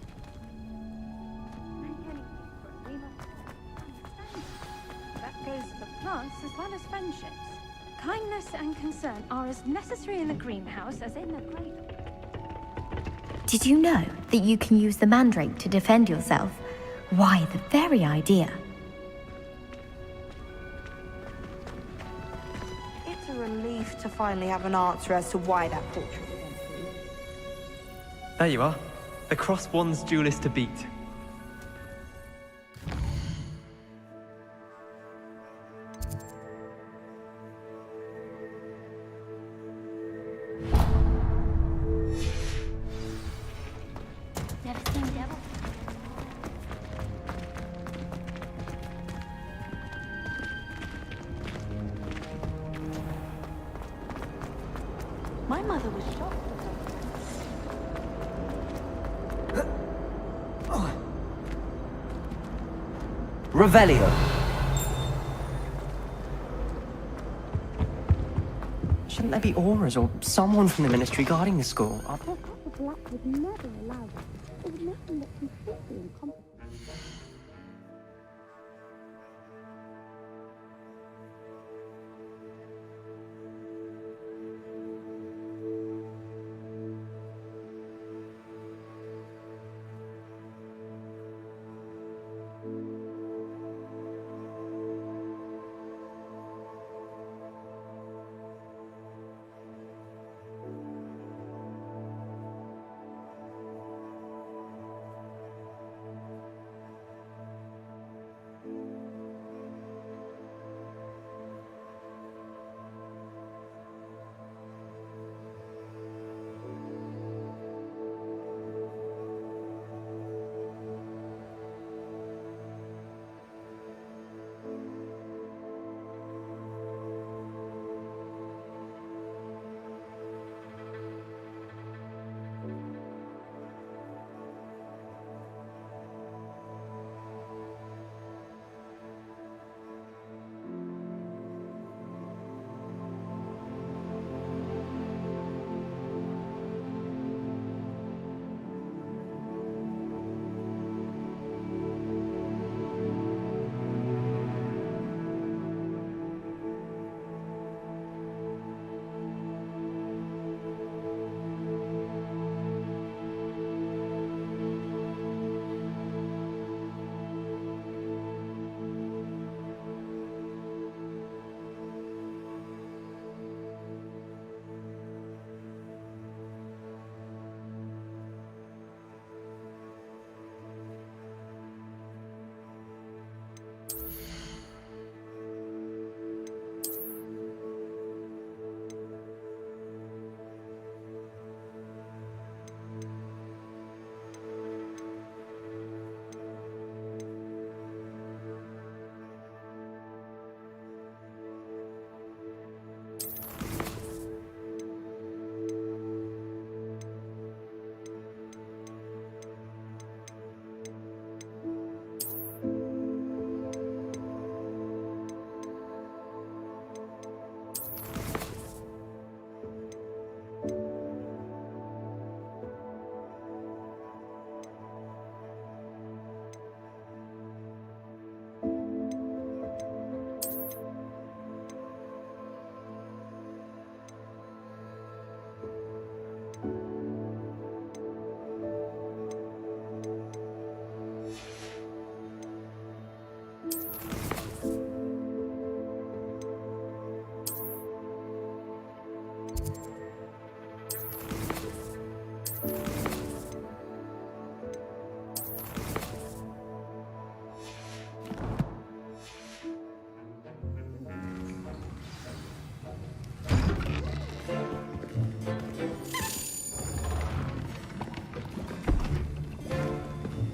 That goes for plants as well as friendships. Kindness and concern are as necessary in the greenhouse as in the cradle. Did you know that you can use the mandrake to defend yourself? Why, the very idea. It's a relief to finally have an answer as to why that portrait was empty. There you are. The cross one's duelist to beat. Never seen devil. My mother was shocked. Revelio. Shouldn't there be auras or someone from the ministry guarding the school? Professor Black would never allow that. It would make him look completely incompetent.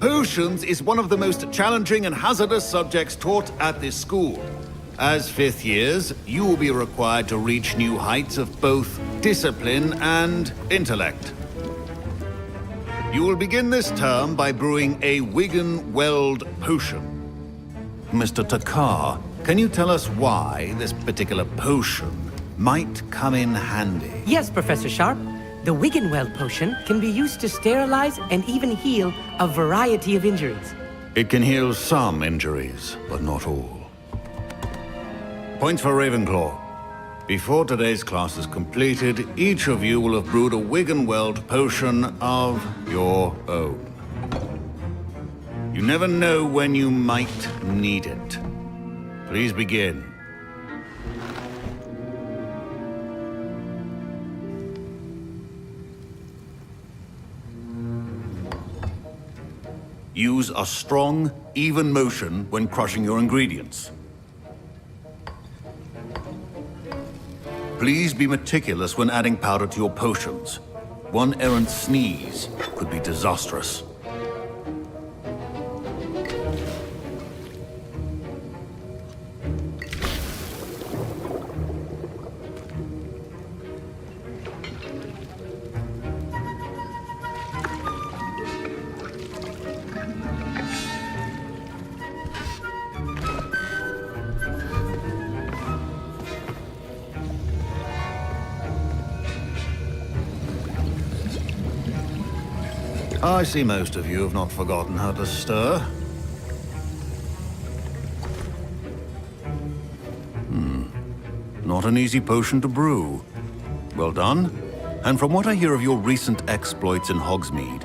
Potions is one of the most challenging and hazardous subjects taught at this school. As fifth years, you will be required to reach new heights of both discipline and intellect. You will begin this term by brewing a Wiggenweld potion. Mr. Takar, can you tell us why this particular potion might come in handy? Yes, Professor Sharp. The Wiggenweld potion can be used to sterilize and even heal a variety of injuries. It can heal some injuries, but not all. Points for Ravenclaw. Before today's class is completed, each of you will have brewed a Wiggenweld potion of your own. You never know when you might need it. Please begin. Use a strong, even motion when crushing your ingredients. Please be meticulous when adding powder to your potions. One errant sneeze could be disastrous. I see most of you have not forgotten how to stir. Not an easy potion to brew. Well done. And from what I hear of your recent exploits in Hogsmeade,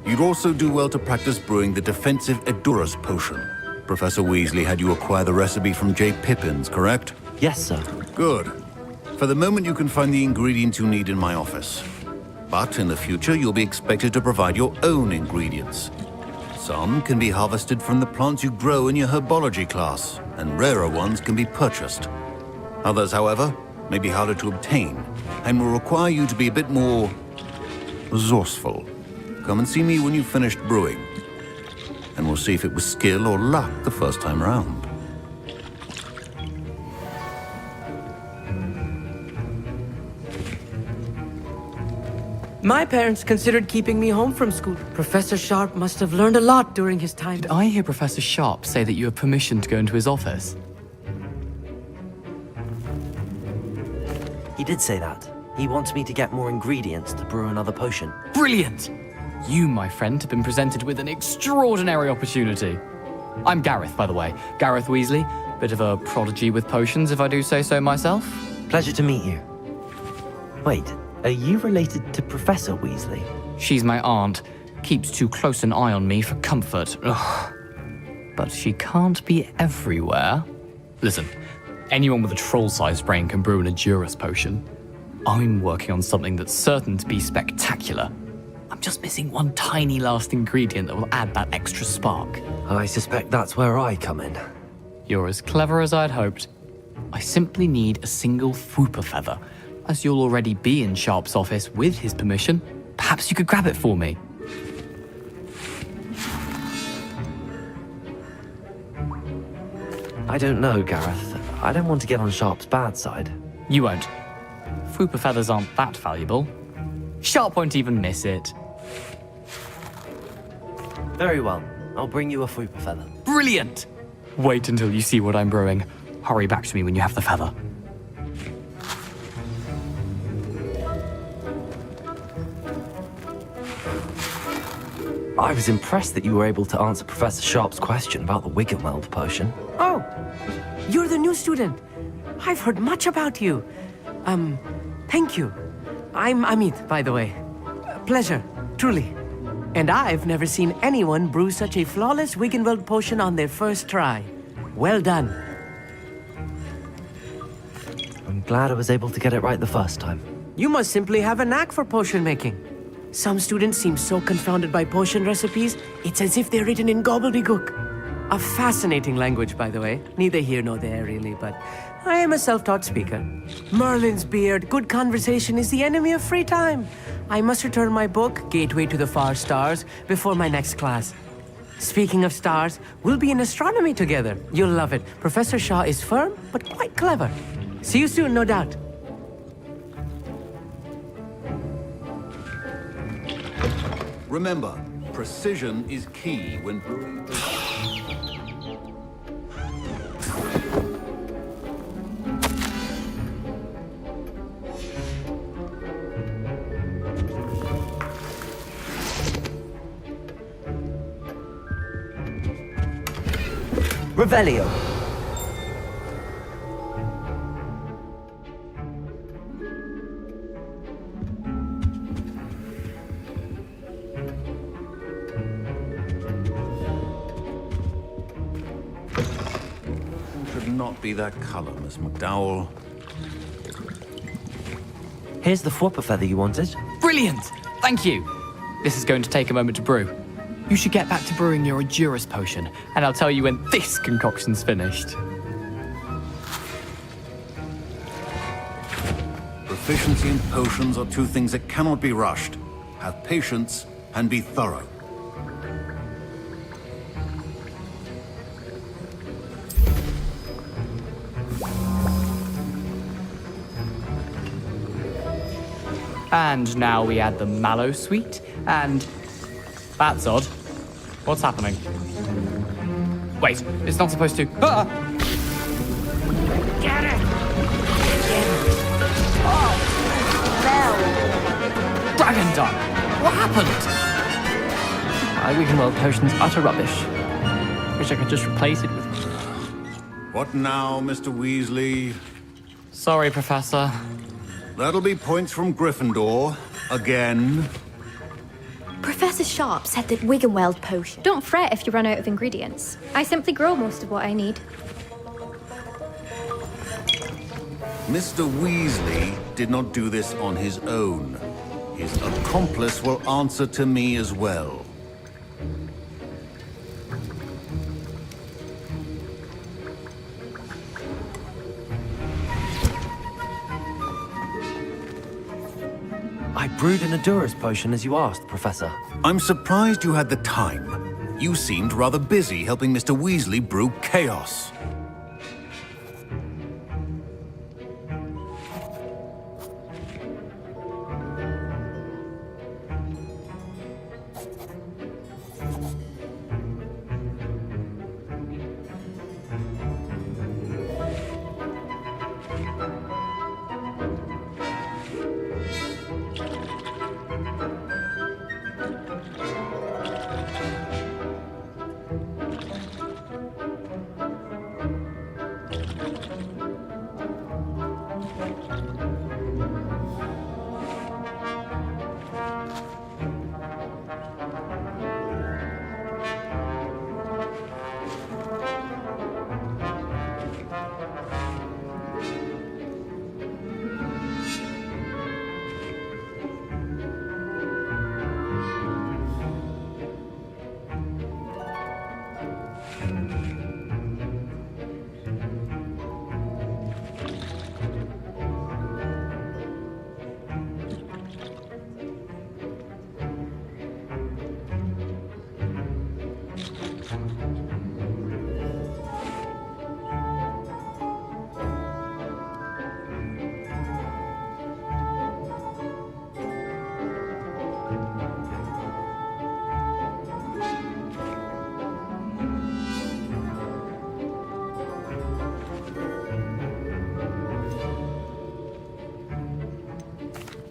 you'd also do well to practice brewing the defensive Edurus potion. Professor Weasley had you acquire the recipe from J. Pippin's, correct? Yes, sir. Good. For the moment, you can find the ingredients you need in my office. But in the future, you'll be expected to provide your own ingredients. Some can be harvested from the plants you grow in your herbology class, and rarer ones can be purchased. Others, however, may be harder to obtain, and will require you to be a bit more resourceful. Come and see me when you've finished brewing, and we'll see if it was skill or luck the first time round. My parents considered keeping me home from school. Professor Sharp must have learned a lot during his time. Did I hear Professor Sharp say that you have permission to go into his office? He did say that. He wants me to get more ingredients to brew another potion. Brilliant! You, my friend, have been presented with an extraordinary opportunity. I'm Gareth, by the way. Gareth Weasley. Bit of a prodigy with potions, if I do say so myself. Pleasure to meet you. Wait, are you related to Professor Weasley? She's my aunt. Keeps too close an eye on me for comfort. Ugh. But she can't be everywhere. Listen, anyone with a troll-sized brain can brew an Edurus potion. I'm working on something that's certain to be spectacular. I'm just missing one tiny last ingredient that will add that extra spark. I suspect that's where I come in. You're as clever as I'd hoped. I simply need a single Fwooper feather. As you'll already be in Sharp's office with his permission, perhaps you could grab it for me. I don't know, Gareth. I don't want to get on Sharp's bad side. You won't. Fwooper feathers aren't that valuable. Sharp won't even miss it. Very well. I'll bring you a Fwooper feather. Brilliant! Wait until you see what I'm brewing. Hurry back to me when you have the feather. I was impressed that you were able to answer Professor Sharp's question about the Wiggenweld potion. Oh, you're the new student. I've heard much about you. Thank you. I'm Amit, by the way. Pleasure, truly. And I've never seen anyone brew such a flawless Wiggenweld potion on their first try. Well done. I'm glad I was able to get it right the first time. You must simply have a knack for potion making. Some students seem so confounded by potion recipes, it's as if they're written in gobbledygook. A fascinating language, by the way. Neither here nor there, really, but I am a self-taught speaker. Merlin's beard, good conversation is the enemy of free time. I must return my book, Gateway to the Far Stars, before my next class. Speaking of stars, we'll be in astronomy together. You'll love it. Professor Shaw is firm, but quite clever. See you soon, no doubt. Remember, precision is key when brewing. Revelio. Should not be that color, Miss McDowell. Here's the flopper feather you wanted. Brilliant! Thank you! This is going to take a moment to brew. You should get back to brewing your Edurus potion, and I'll tell you when this concoction's finished. Proficiency and potions are two things that cannot be rushed. Have patience and be thorough. And now we add the mallow sweet, and... That's odd. What's happening? Wait, it's not supposed to... Ah! Get it! Dragon Dung! What happened? My Wiggenweld potion's utter rubbish. Wish I could just replace it with... What now, Mr. Weasley? Sorry, Professor. That'll be points from Gryffindor. Again. Professor Sharp said that Wiggenweld potion. Don't fret if you run out of ingredients. I simply grow most of what I need. Mr. Weasley did not do this on his own. His accomplice will answer to me as well. I brewed an Edurus potion as you asked, Professor. I'm surprised you had the time. You seemed rather busy helping Mr. Weasley brew chaos.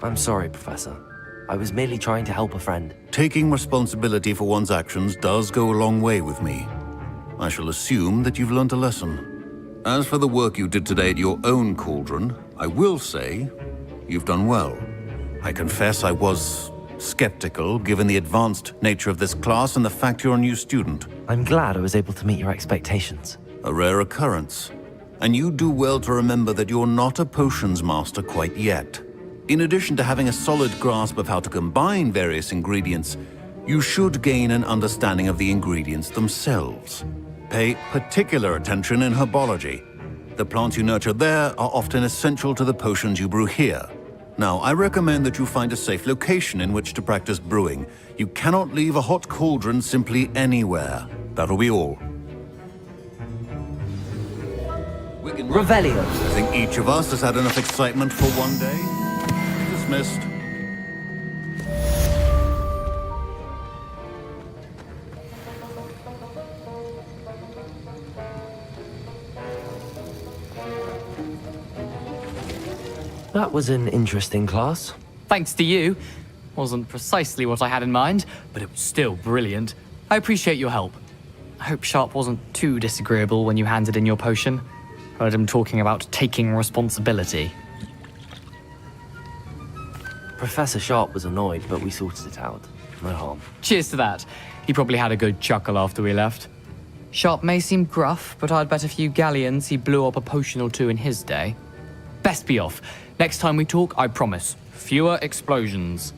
I'm sorry, Professor. I was merely trying to help a friend. Taking responsibility for one's actions does go a long way with me. I shall assume that you've learnt a lesson. As for the work you did today at your own cauldron, I will say you've done well. I confess I was skeptical, given the advanced nature of this class and the fact you're a new student. I'm glad I was able to meet your expectations. A rare occurrence. And you do well to remember that you're not a potions master quite yet. In addition to having a solid grasp of how to combine various ingredients, you should gain an understanding of the ingredients themselves. Pay particular attention in herbology. The plants you nurture there are often essential to the potions you brew here. Now, I recommend that you find a safe location in which to practice brewing. You cannot leave a hot cauldron simply anywhere. That'll be all. Revelio. I think each of us has had enough excitement for one day. Dismissed. That was an interesting class. Thanks to you. Wasn't precisely what I had in mind, but it was still brilliant. I appreciate your help. I hope Sharp wasn't too disagreeable when you handed in your potion. Heard him talking about taking responsibility. Professor Sharp was annoyed, but we sorted it out. No harm. Cheers to that. He probably had a good chuckle after we left. Sharp may seem gruff, but I'd bet a few galleons he blew up a potion or two in his day. Best be off. Next time we talk, I promise, fewer explosions.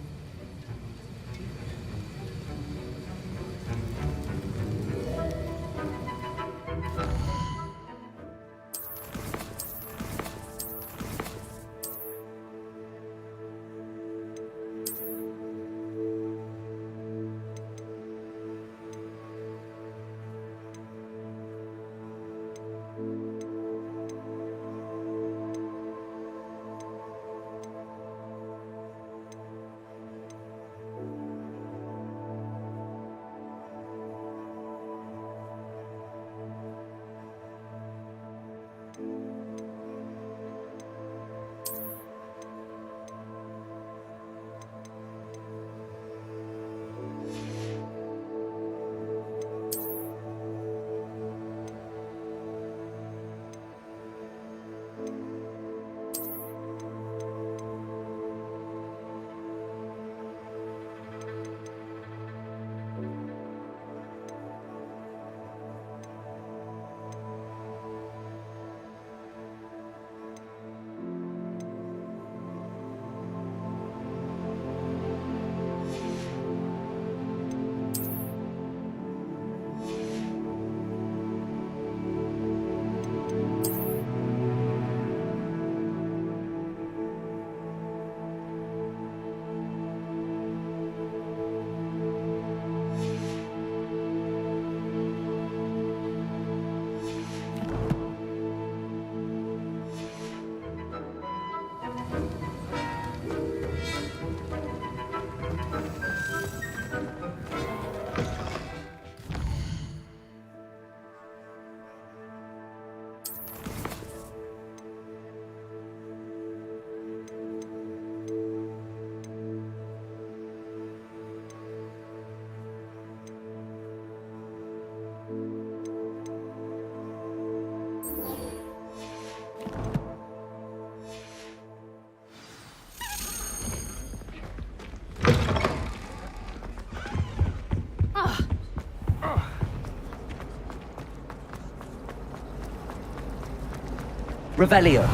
Revelio.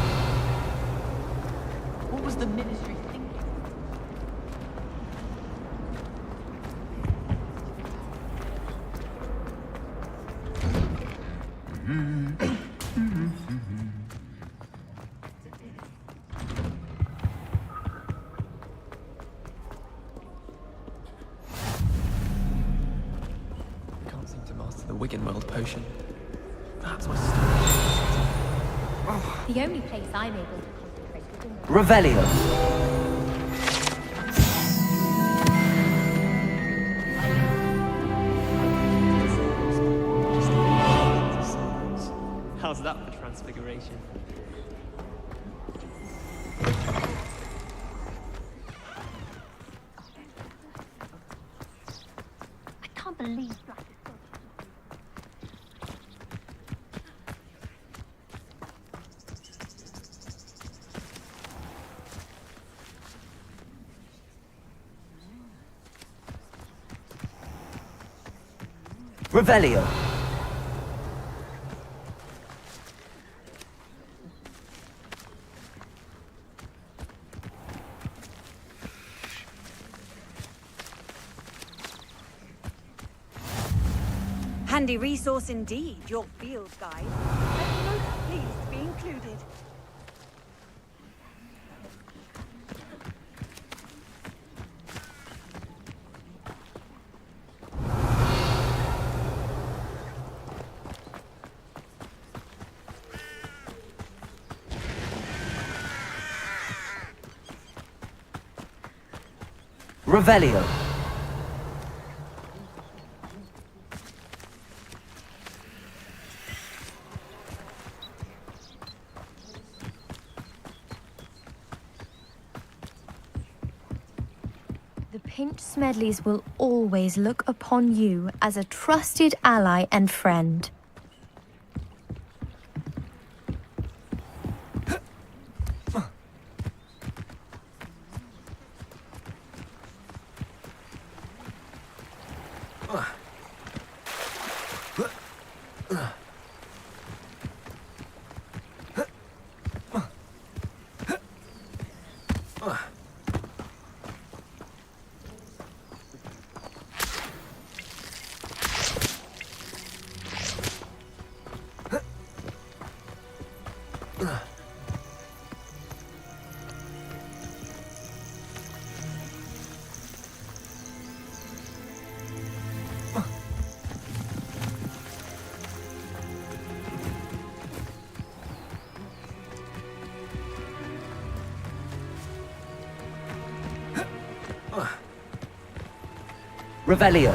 What was the ministry thinking? Can't seem to master the Wiggenweld potion. That's my The only place I'm able to concentrate is in Revelio. How's that for transfiguration? I can't believe that. Revelio. Handy resource indeed, your field guide. I'm most pleased to be included. Revelio. The Pinch Smedleys will always look upon you as a trusted ally and friend. Revelio.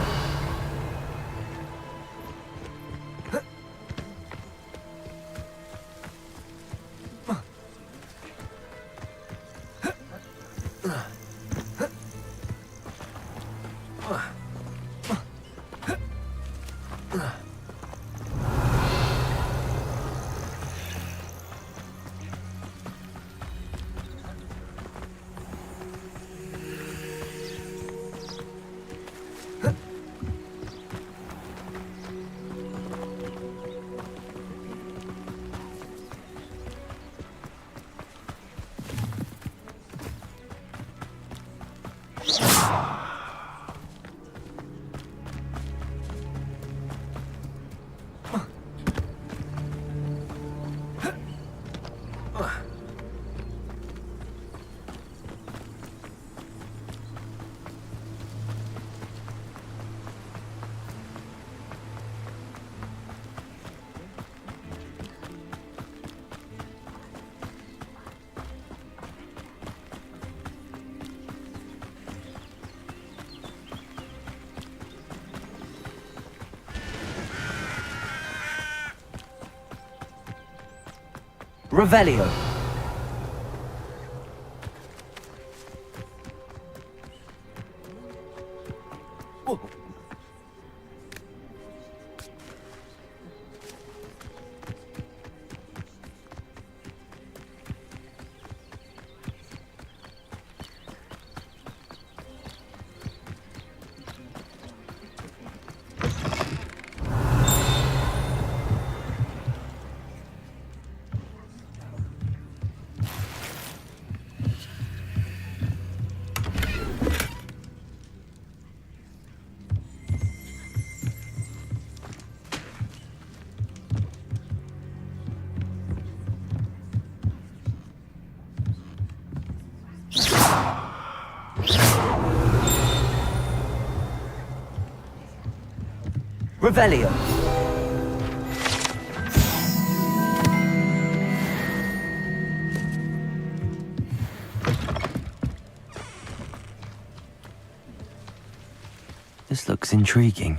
Revelio. Revelio. This looks intriguing.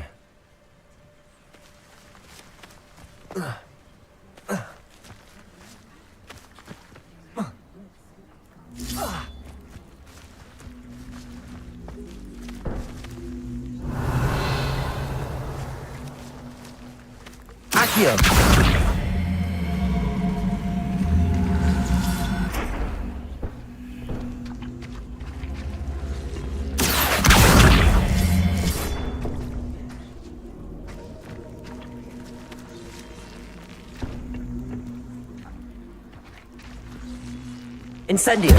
Accio. Incendio.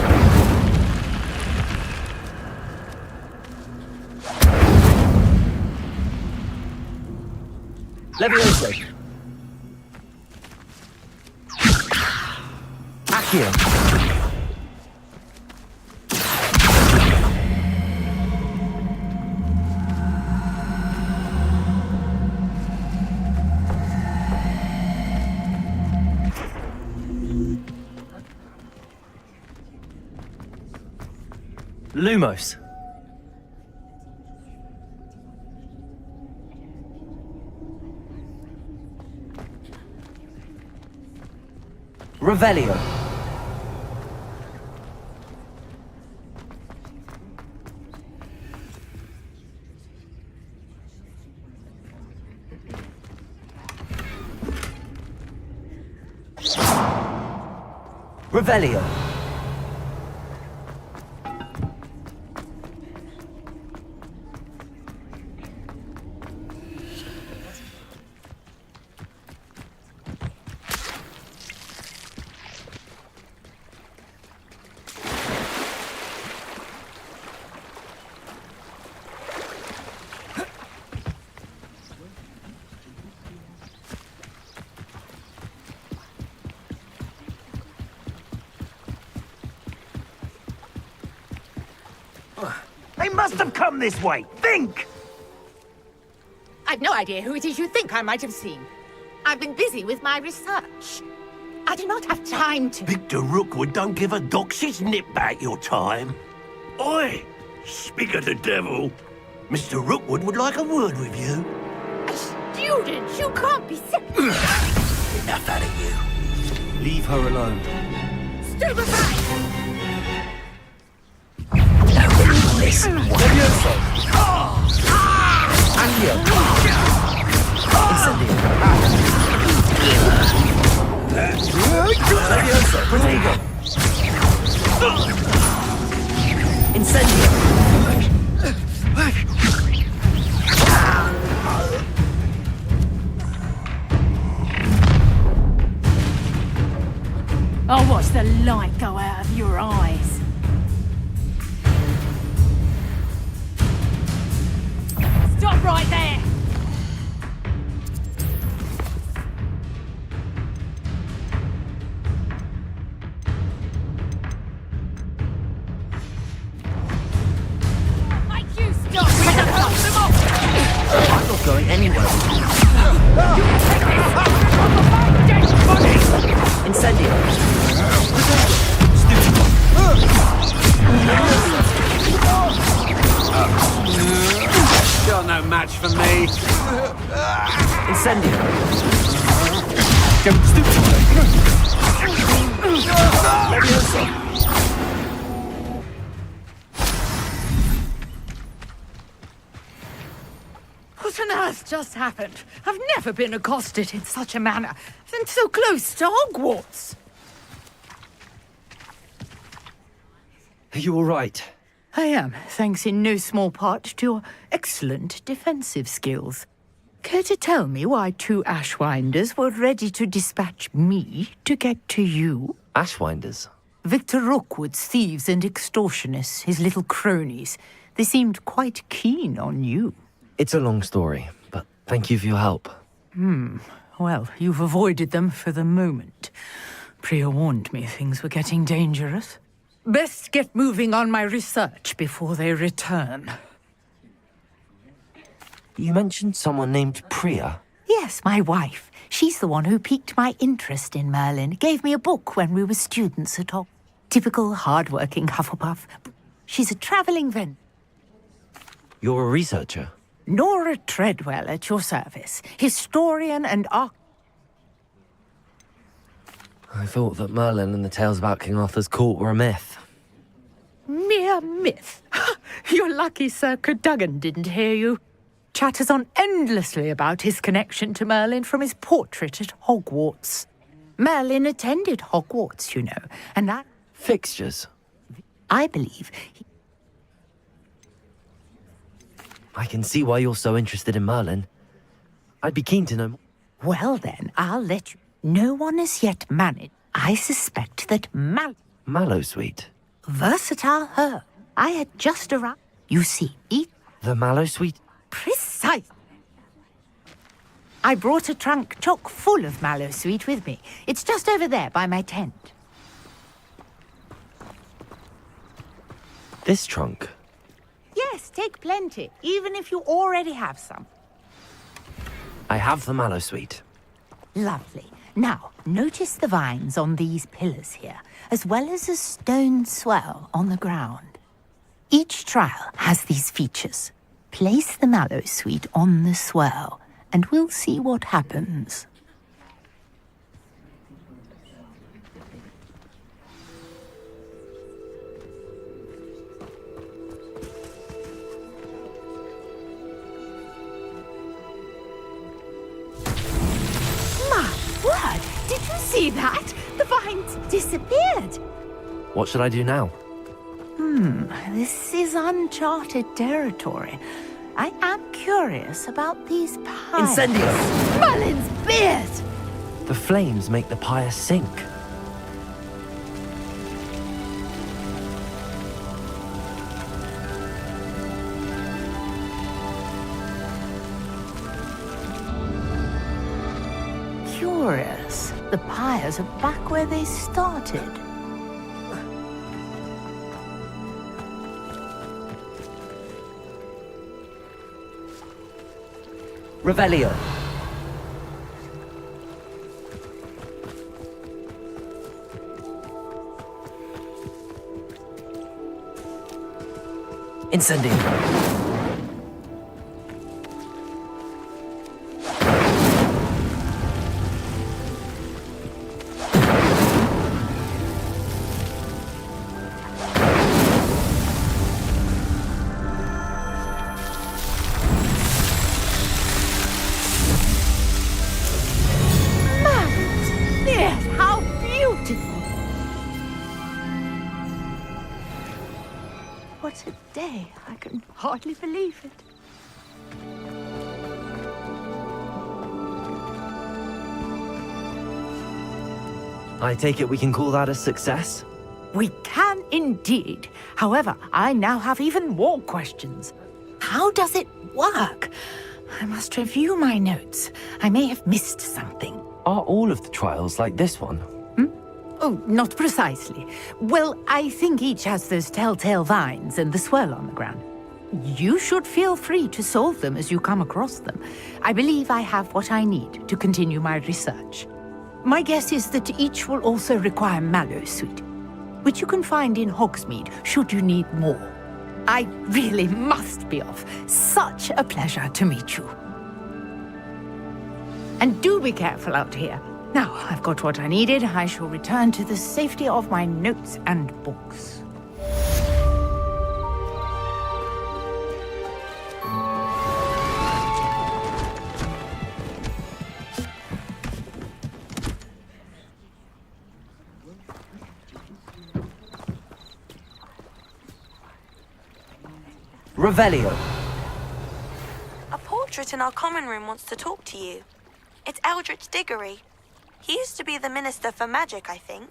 Levioso. Accio. Lumos. Revelio. Revelio. They must have come this way. Think! I've no idea who it is you think I might have seen. I've been busy with my research. I do not have time to... Victor Rookwood don't give a doxy's nip back your time. Oi! Speak of the devil. Mr. Rookwood would like a word with you. A student? You can't be sick. Enough out of you. Leave her alone. Stupefy! Listen, Levioso. Andio. Incendio. Levioso. Protego. Incendio. I'll watch the light go out of your eyes. Stop right there! Make you stop! I'm not going anywhere. Incendio. You're no match for me. Incendio. What on earth just happened? I've never been accosted in such a manner, and so close to Hogwarts. Are you all right? I am, thanks in no small part to your excellent defensive skills. Care to tell me why two Ashwinders were ready to dispatch me to get to you? Ashwinders? Victor Rookwood's thieves and extortionists, his little cronies. They seemed quite keen on you. It's a long story, but thank you for your help. Well, you've avoided them for the moment. Priya warned me things were getting dangerous. Best get moving on my research before they return. You mentioned someone named Priya. Yes, my wife. She's the one who piqued my interest in Merlin. Gave me a book when we were students at all. Typical hard-working Hufflepuff. She's a travelling vendor. You're a researcher? Nora Treadwell at your service. Historian and I thought that Merlin and the tales about King Arthur's court were a myth. Mere myth. You're lucky Sir Cadogan didn't hear you. Chatters on endlessly about his connection to Merlin from his portrait at Hogwarts. Merlin attended Hogwarts, you know, and that... Fixtures? I believe... I can see why you're so interested in Merlin. I'd be keen to know more. Well then, I'll let you... No one has yet managed. I suspect that Mallowsweet? Versatile herb. I had just arrived. You see, The Mallowsweet? Precise. I brought a trunk chock full of Mallowsweet with me. It's just over there by my tent. This trunk? Yes, take plenty, even if you already have some. I have the Mallowsweet. Lovely. Now, notice the vines on these pillars here, as well as a stone swell on the ground. Each trial has these features. Place the Mallowsweet on the swell, and we'll see what happens. see that? The vines disappeared. What should I do now? This is uncharted territory. I am curious about these pyres. Incendio! Merlin's beard! The flames make the pyre sink. Curious. The pyres are back where they started. Revelio. Incendio. How beautiful! What a day. I can hardly believe it. I take it we can call that a success? We can indeed. However, I now have even more questions. How does it work? I must review my notes. I may have missed something. Are all of the trials like this one? Oh, not precisely. Well, I think each has those telltale vines and the swirl on the ground. You should feel free to solve them as you come across them. I believe I have what I need to continue my research. My guess is that each will also require mallow sweet, which you can find in Hogsmeade should you need more. I really must be off. Such a pleasure to meet you. And do be careful out here. Now I've got what I needed, I shall return to the safety of my notes and books. Revelio. A portrait in our common room wants to talk to you. It's Eldritch Diggory. He used to be the Minister for Magic, I think.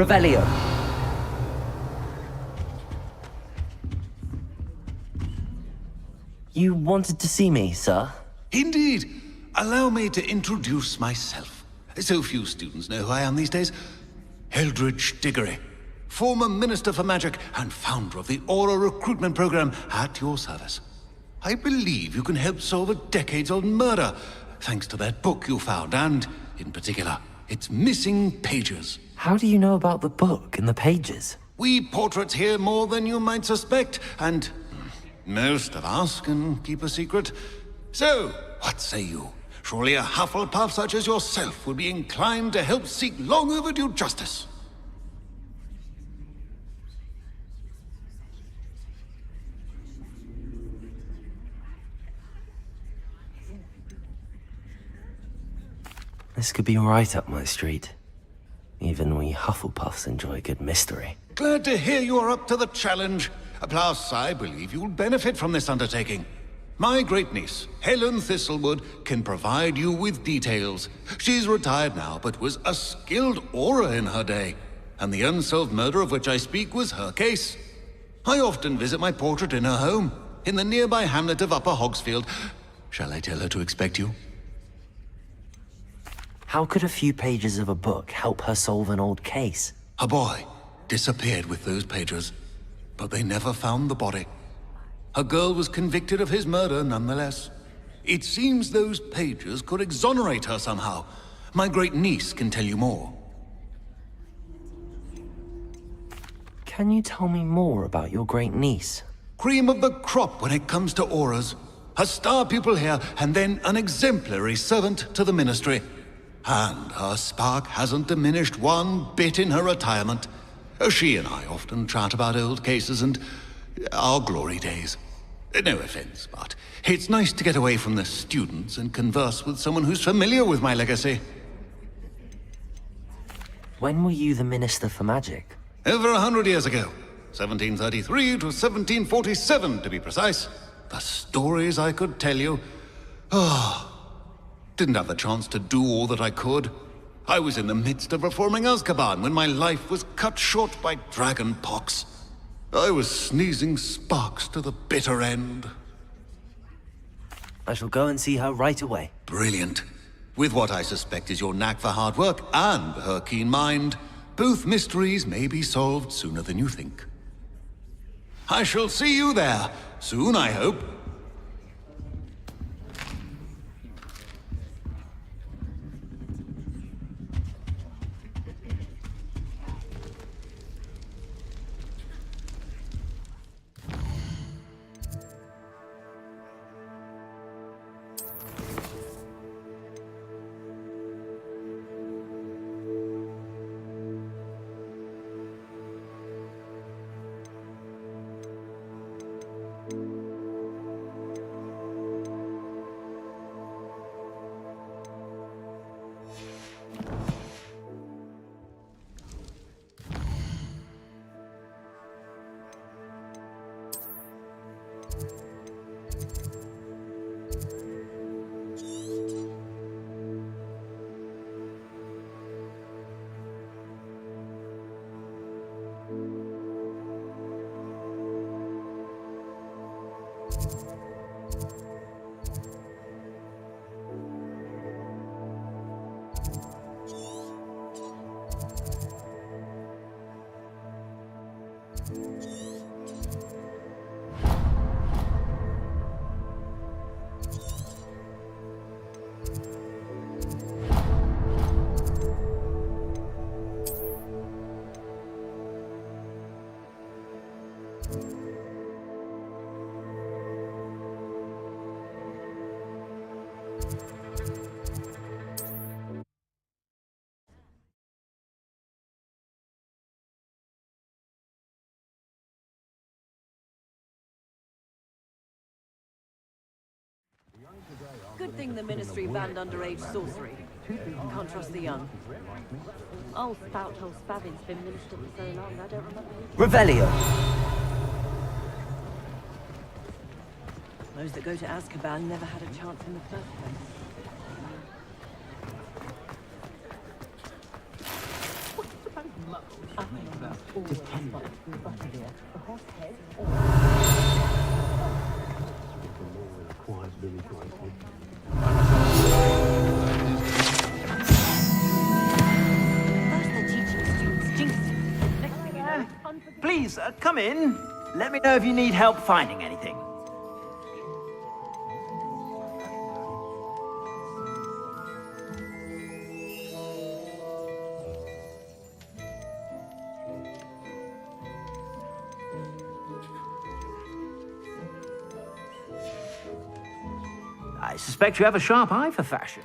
Revelio. You wanted to see me, sir? Indeed. Allow me to introduce myself. So few students know who I am these days. Eldridge Diggory, former Minister for Magic and founder of the Aura Recruitment Program, at your service. I believe you can help solve a decades-old murder, thanks to that book you found, and, in particular, its missing pages. How do you know about the book and the pages? We portraits hear more than you might suspect, and most of us can keep a secret. So, what say you? Surely a Hufflepuff such as yourself would be inclined to help seek long overdue justice. This could be right up my street. Even we Hufflepuffs enjoy good mystery. Glad to hear you are up to the challenge. Plus, I believe you'll benefit from this undertaking. My great-niece, Helen Thistlewood, can provide you with details. She's retired now, but was a skilled aura in her day. And the unsolved murder of which I speak was her case. I often visit my portrait in her home, in the nearby hamlet of Upper Hogsfield. Shall I tell her to expect you? How could a few pages of a book help her solve an old case? A boy disappeared with those pages, but they never found the body. A girl was convicted of his murder nonetheless. It seems those pages could exonerate her somehow. My great-niece can tell you more. Can you tell me more about your great-niece? Cream of the crop when it comes to auras. A star pupil here, and then an exemplary servant to the ministry. And her spark hasn't diminished one bit in her retirement. She and I often chat about old cases and our glory days. No offense, but it's nice to get away from the students and converse with someone who's familiar with my legacy. When were you the Minister for Magic? Over 100 years ago. 1733 to 1747, to be precise. The stories I could tell you. Didn't have the chance to do all that I could. I was in the midst of reforming Azkaban when my life was cut short by dragon pox. I was sneezing sparks to the bitter end. I shall go and see her right away. Brilliant. With what I suspect is your knack for hard work and her keen mind, both mysteries may be solved sooner than you think. I shall see you there, soon I hope. Good thing the Ministry banned underage sorcery. Can't trust the young. Old Spout-hole Spavin's been Minister for so long, I don't remember. Revelio! Those that go to Azkaban never had a chance in the first place. Please, come in. Let me know if you need help finding anything. I suspect you have a sharp eye for fashion.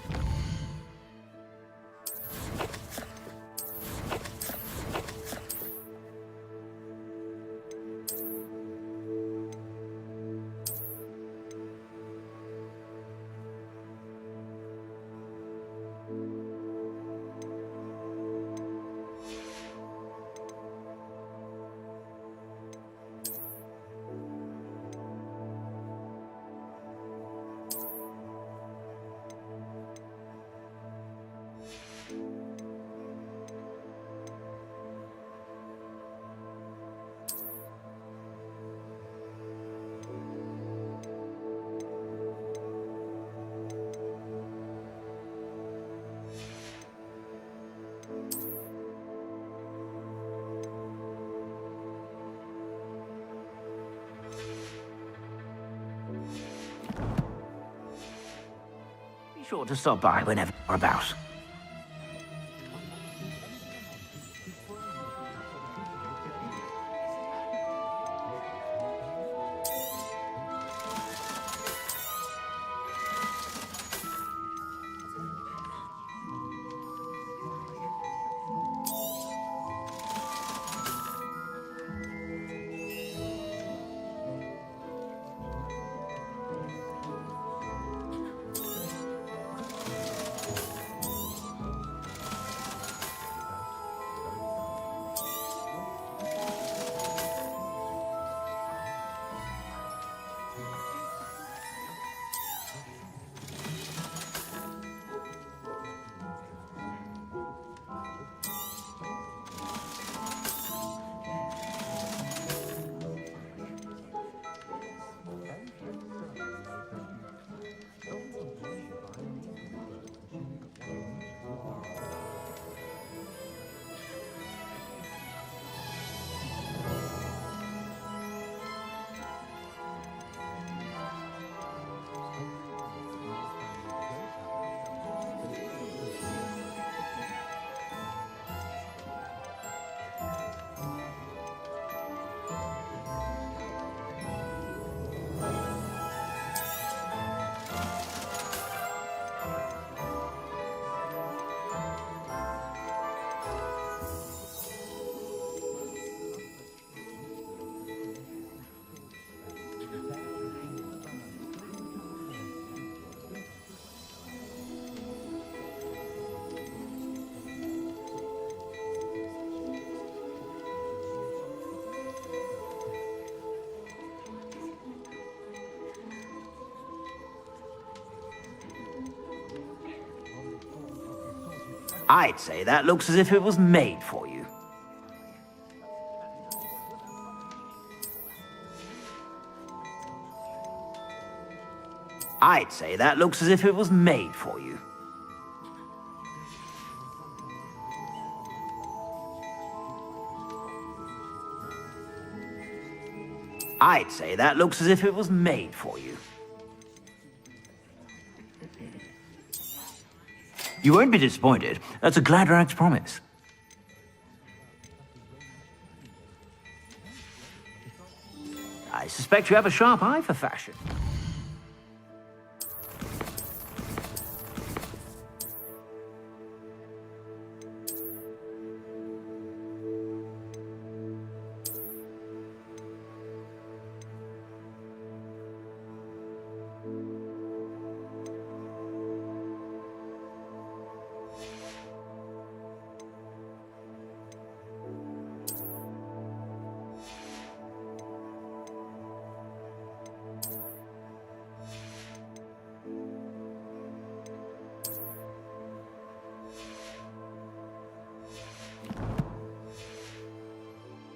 Be sure to stop by whenever you're about. I'd say that looks as if it was made for you. I'd say that looks as if it was made for you. I'd say that looks as if it was made for you. You won't be disappointed. That's a glad rags promise. I suspect you have a sharp eye for fashion.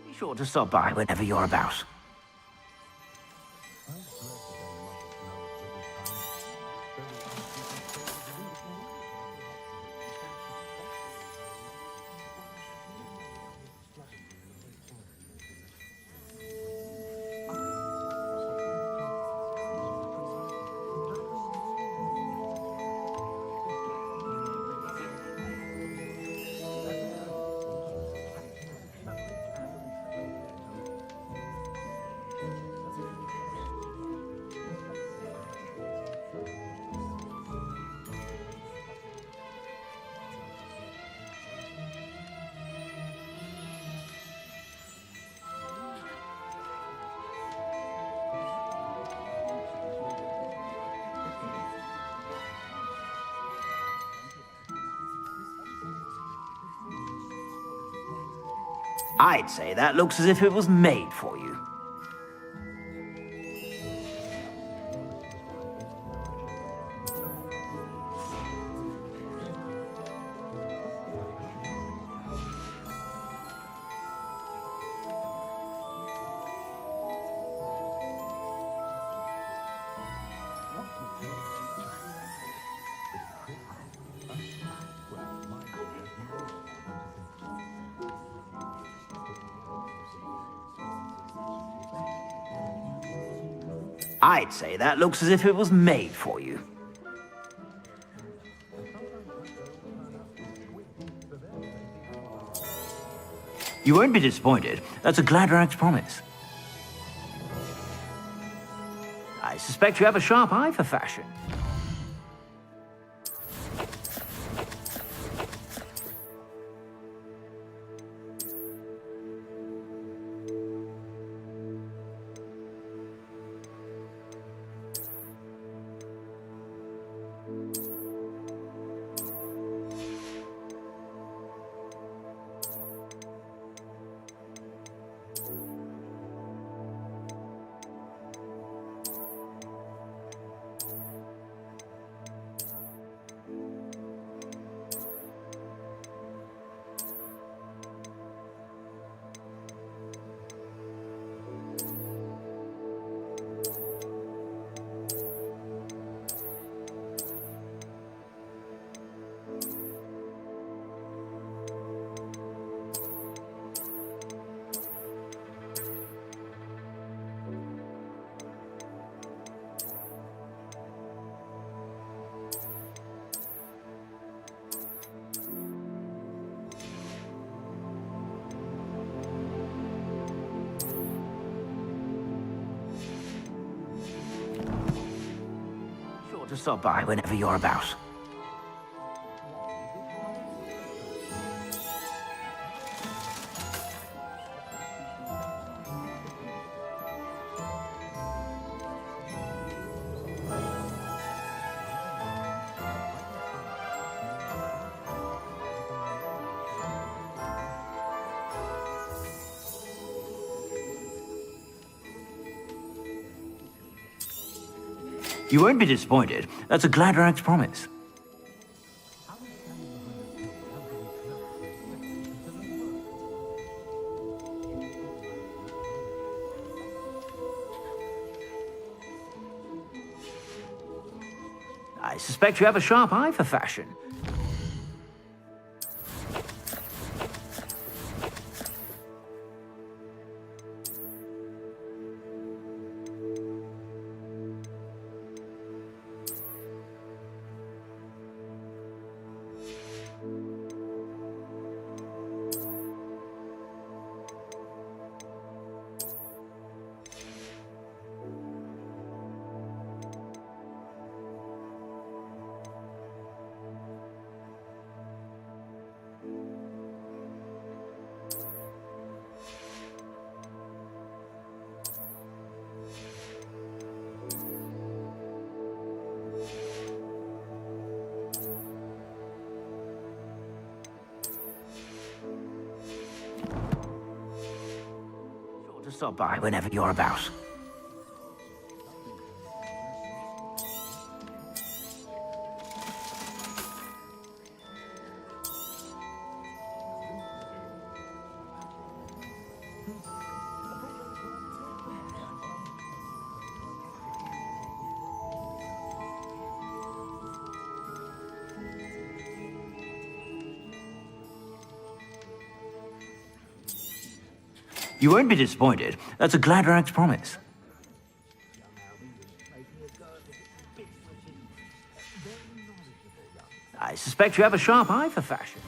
Be sure to stop by whenever you're about. I'd say that looks as if it was made for you. I'd say that looks as if it was made for you. You won't be disappointed. That's a Gladrax promise. I suspect you have a sharp eye for fashion. To stop by whenever you're about. You won't be disappointed. That's a Gladrax promise. I suspect you have a sharp eye for fashion. To stop by whenever you're about. You won't be disappointed. That's a Gladrax promise. I suspect you have a sharp eye for fashion.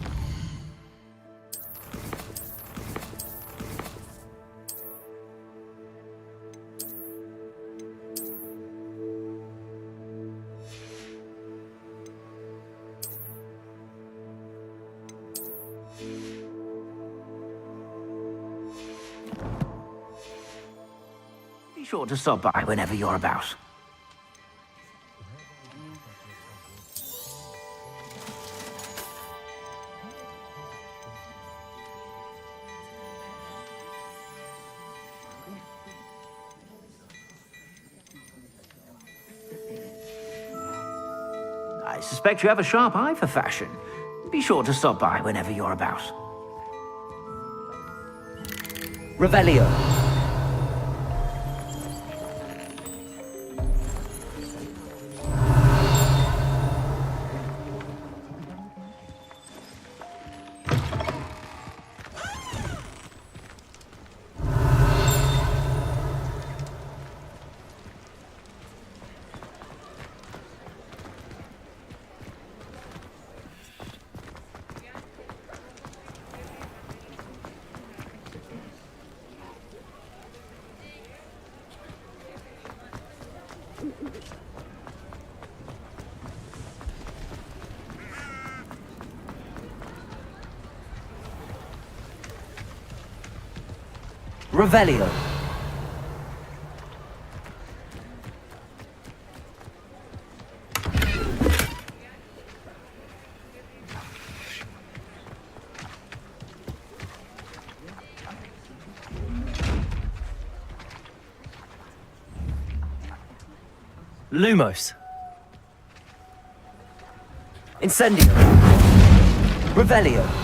Be sure to stop by whenever you're about. suspect you have a sharp eye for fashion. Be sure to stop by whenever you're about. Revelio. Revelio. Lumos. Incendio. Revelio.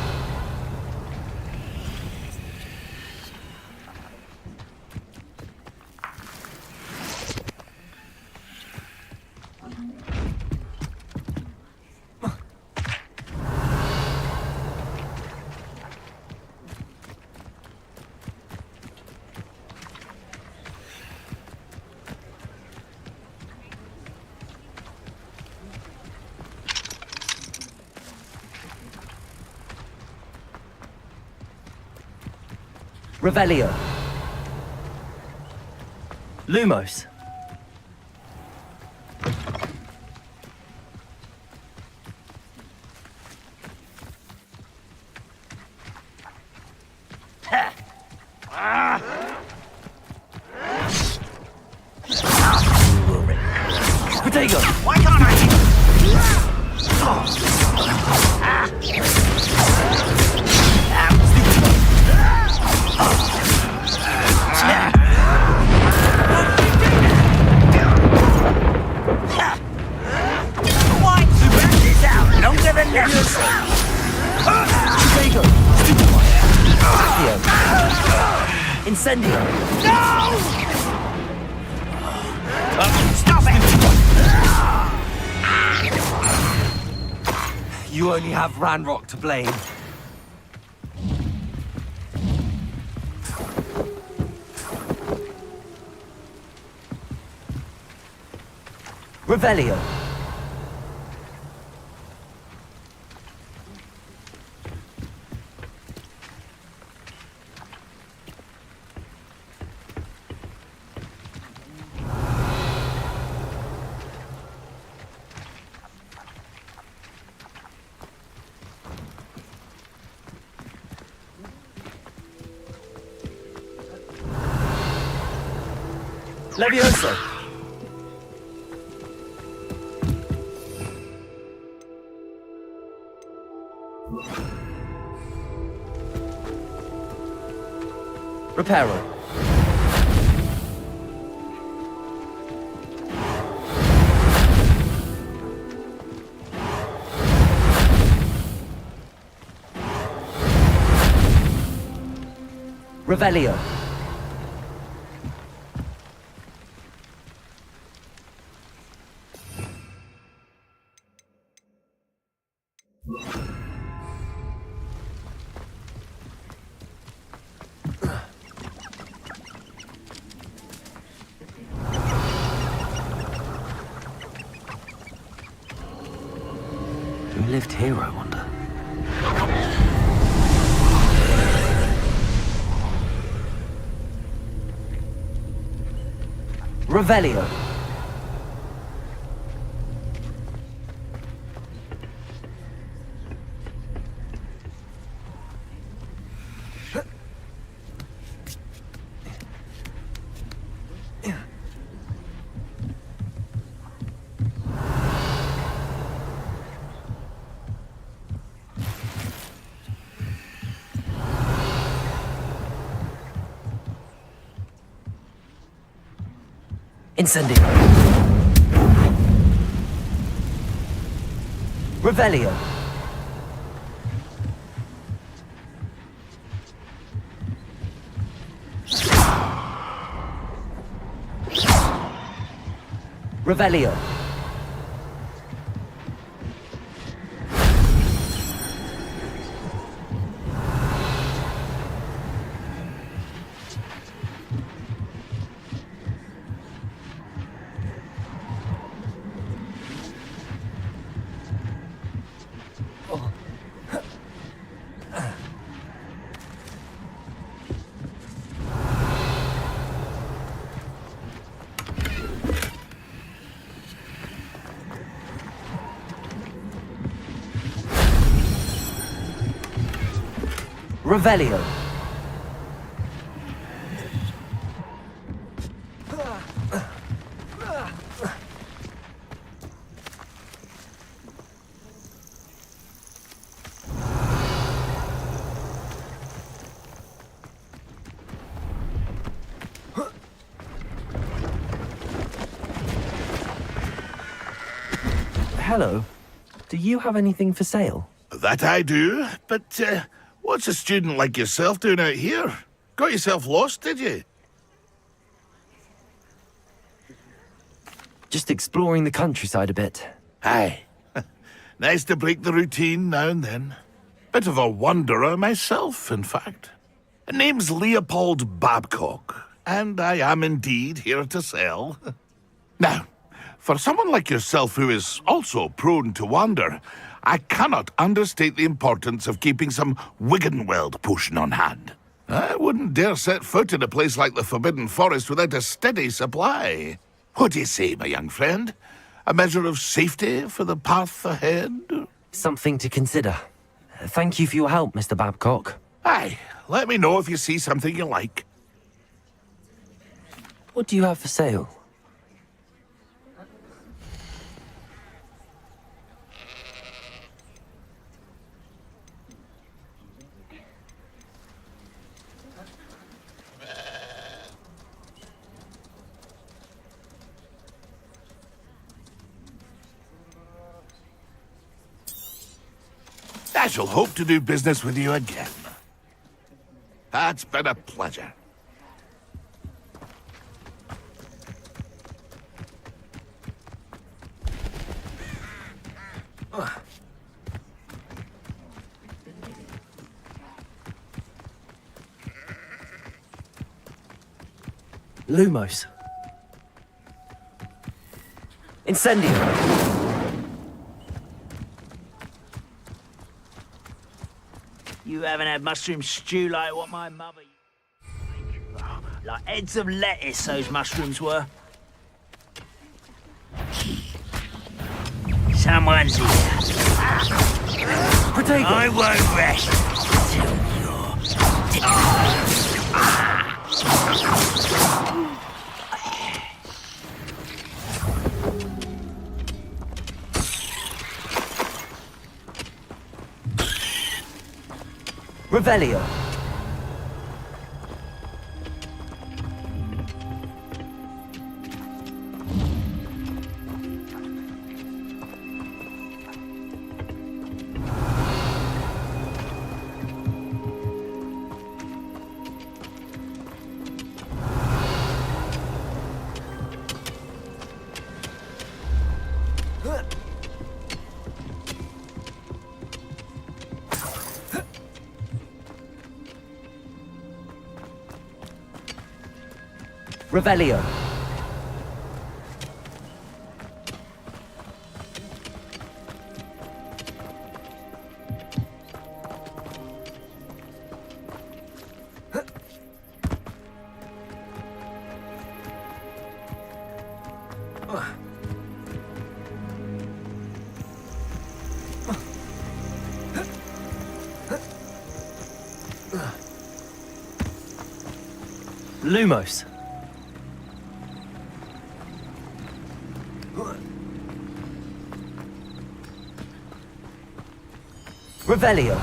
Revelio. Lumos. Potato. Why can't I? Incendio. No! Stop it! You only have Ranrock to blame. Revelio. Levioso. Reparo. Revelio. Who lived here, I wonder? Revelio. Incendio. Revelio. Revelio. Revelio. Hello. Do you have anything for sale? That I do, but what's a student like yourself doing out here? Got yourself lost, did you? Just exploring the countryside a bit. Aye. Nice to break the routine now and then. Bit of a wanderer myself, in fact. Name's Leopold Babcock, and I am indeed here to sell. Now, for someone like yourself who is also prone to wander, I cannot understate the importance of keeping some Wiggenweld potion on hand. I wouldn't dare set foot in a place like the Forbidden Forest without a steady supply. What do you say, my young friend? A measure of safety for the path ahead? Something to consider. Thank you for your help, Mr. Babcock. Aye, let me know if you see something you like. What do you have for sale? I shall hope to do business with you again. That's been a pleasure. Lumos. Incendio. You haven't had mushroom stew like what my mother used to make. Oh, like heads of lettuce, those mushrooms were. Someone's here. I won't rest till you're dead. Revelio. Revelio. Lumos. Revelio.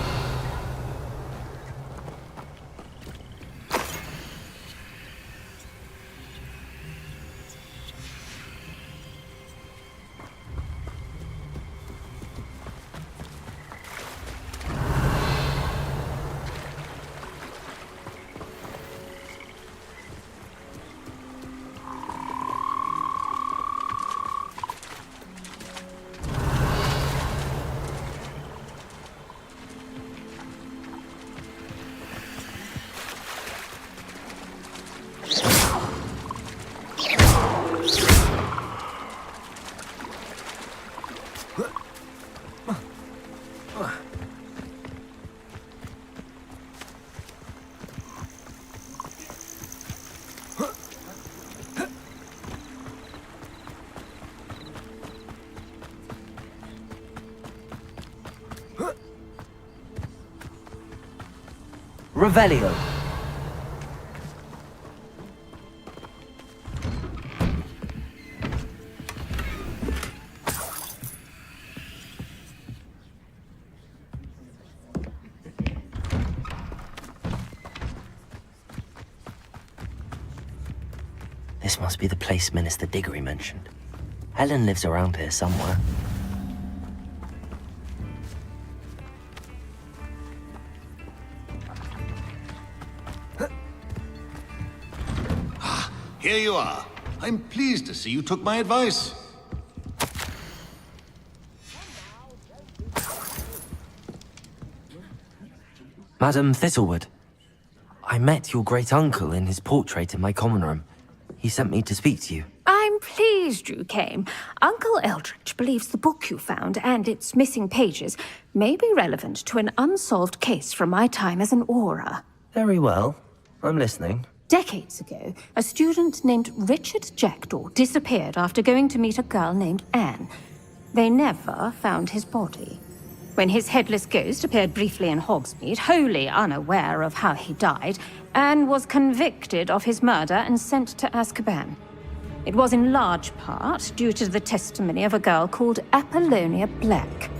Revelio. This must be the place Minister Diggory mentioned. Helen lives around here somewhere. Here you are. I'm pleased to see you took my advice. Madam Thistlewood, I met your great-uncle in his portrait in my common room. He sent me to speak to you. I'm pleased you came. Uncle Eldridge believes the book you found and its missing pages may be relevant to an unsolved case from my time as an Auror. Very well. I'm listening. Decades ago, a student named Richard Jackdaw disappeared after going to meet a girl named Anne. They never found his body. When his headless ghost appeared briefly in Hogsmeade, wholly unaware of how he died, Anne was convicted of his murder and sent to Azkaban. It was in large part due to the testimony of a girl called Apollonia Black.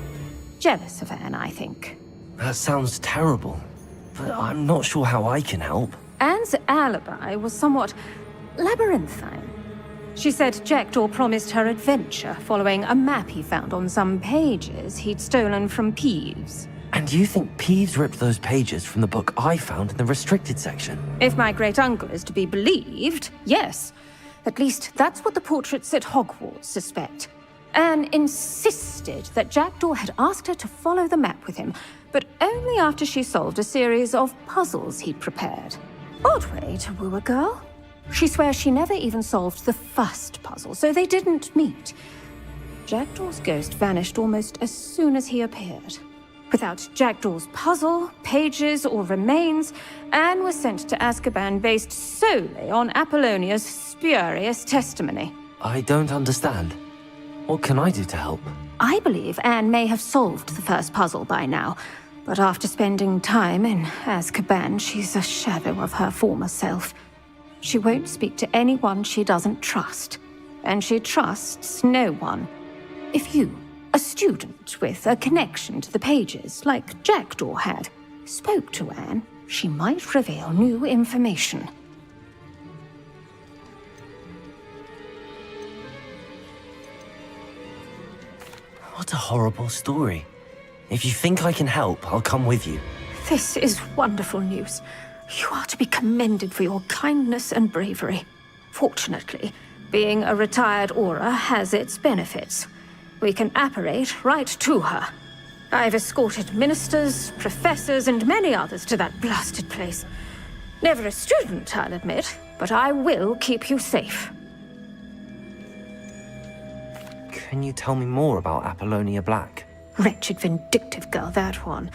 Jealous of Anne, I think. That sounds terrible, but I'm not sure how I can help. Anne's alibi was somewhat labyrinthine. She said Jackdaw promised her adventure following a map he found on some pages he'd stolen from Peeves. And you think Peeves ripped those pages from the book I found in the restricted section? If my great-uncle is to be believed, yes. At least that's what the portraits at Hogwarts suspect. Anne insisted that Jackdaw had asked her to follow the map with him, but only after she solved a series of puzzles he'd prepared. Odd way to woo a girl. She swears she never even solved the first puzzle, so they didn't meet. Jackdaw's ghost vanished almost as soon as he appeared. Without Jackdaw's puzzle, pages, or remains, Anne was sent to Azkaban based solely on Apollonia's spurious testimony. I don't understand. What can I do to help? I believe Anne may have solved the first puzzle by now, but after spending time in Azkaban, she's a shadow of her former self. She won't speak to anyone she doesn't trust, and she trusts no one. If you, a student with a connection to the pages, like Jackdaw had, spoke to Anne, she might reveal new information. What a horrible story. If you think I can help, I'll come with you. This is wonderful news. You are to be commended for your kindness and bravery. Fortunately, being a retired Auror has its benefits. We can apparate right to her. I've escorted ministers, professors, and many others to that blasted place. Never a student, I'll admit, but I will keep you safe. Can you tell me more about Apollonia Black? Wretched, vindictive girl, that one.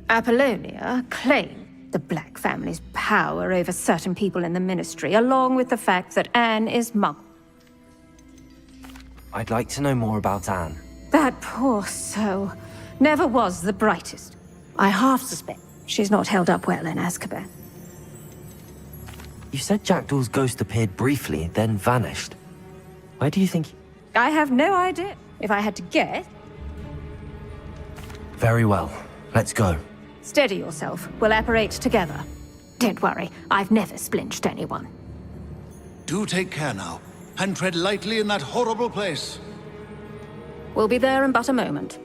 Apollonia claimed the Black family's power over certain people in the Ministry, along with the fact that Anne is Muggle. I'd like to know more about Anne. That poor soul never was the brightest. I half suspect she's not held up well in Azkaban. You said Jackdaw's ghost appeared briefly, then vanished. Where do you think... I have no idea. If I had to guess... Very well. Let's go. Steady yourself. We'll apparate together. Don't worry, I've never splinched anyone. Do take care now, and tread lightly in that horrible place. We'll be there in but a moment.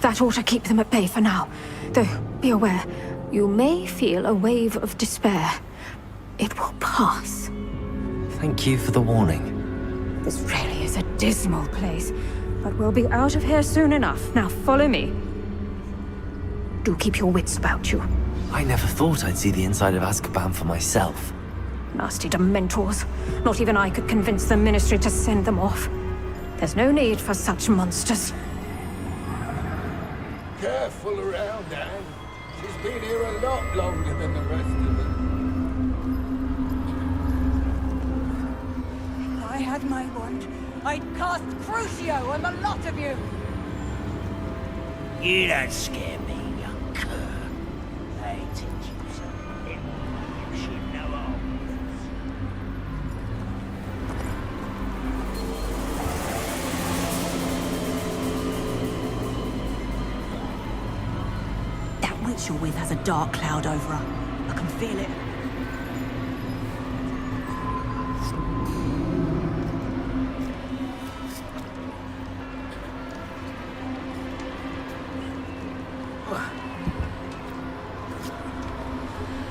That ought to keep them at bay for now. Though, be aware, you may feel a wave of despair. It will pass. Thank you for the warning. This really is a dismal place, but we'll be out of here soon enough. Now follow me. Do keep your wits about you. I never thought I'd see the inside of Azkaban for myself. Nasty Dementors. Not even I could convince the Ministry to send them off. There's no need for such monsters. Careful around, Anne. She's been here a lot longer than the rest of them. If I had my wand, I'd cast Crucio on the lot of you! You don't scare me, young cur. I teach you something you should know of. That witch you're with has a dark cloud over her. I can feel it.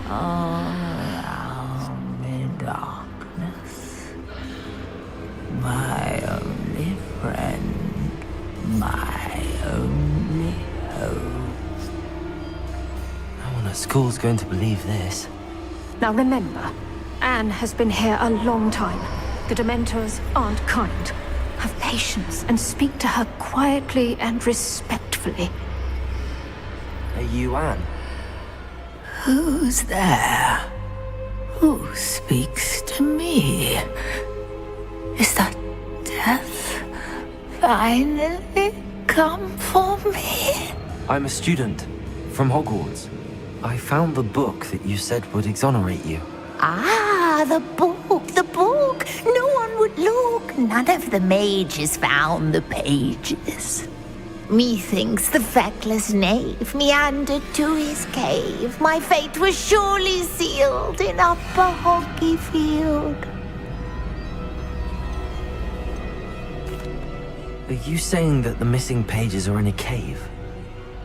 All around me darkness, my only friend, my only hope. No one at school's going to believe this. Now remember, Anne has been here a long time. The Dementors aren't kind. Have patience and speak to her quietly and respectfully. Are you Anne? Who's there? Who speaks to me? Is that death finally come for me? I'm a student from Hogwarts. I found the book that you said would exonerate you. Ah, the book, the book. No one would look. None of the mages found the pages. Methinks the feckless knave meandered to his cave. My fate was surely sealed in Upper Hogsfield. Are you saying that the missing pages are in a cave?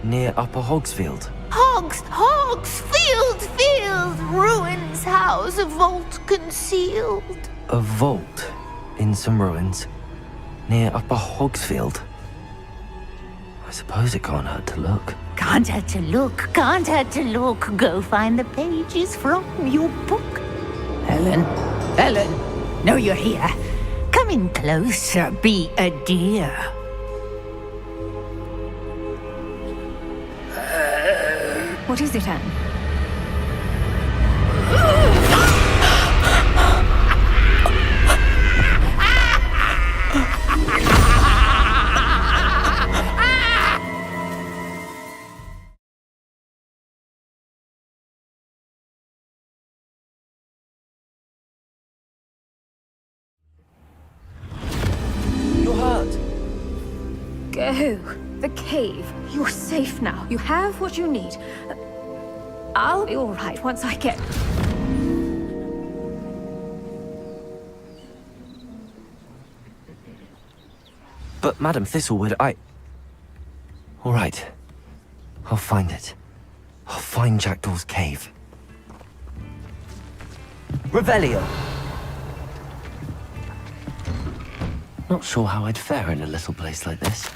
Near Upper Hogsfield? Hogsfield, ruins house, a vault concealed. A vault in some ruins near Upper Hogsfield? I suppose it can't hurt to look. Can't hurt to look, can't hurt to look. Go find the pages from your book. Helen, know you're here. Come in closer, be a dear. What is it, Anne? Go. The cave. You're safe now. You have what you need. I'll be all right once I get... But Madam Thistlewood, all right. I'll find it. I'll find Jackdaw's cave. Revelio! Not sure how I'd fare in a little place like this.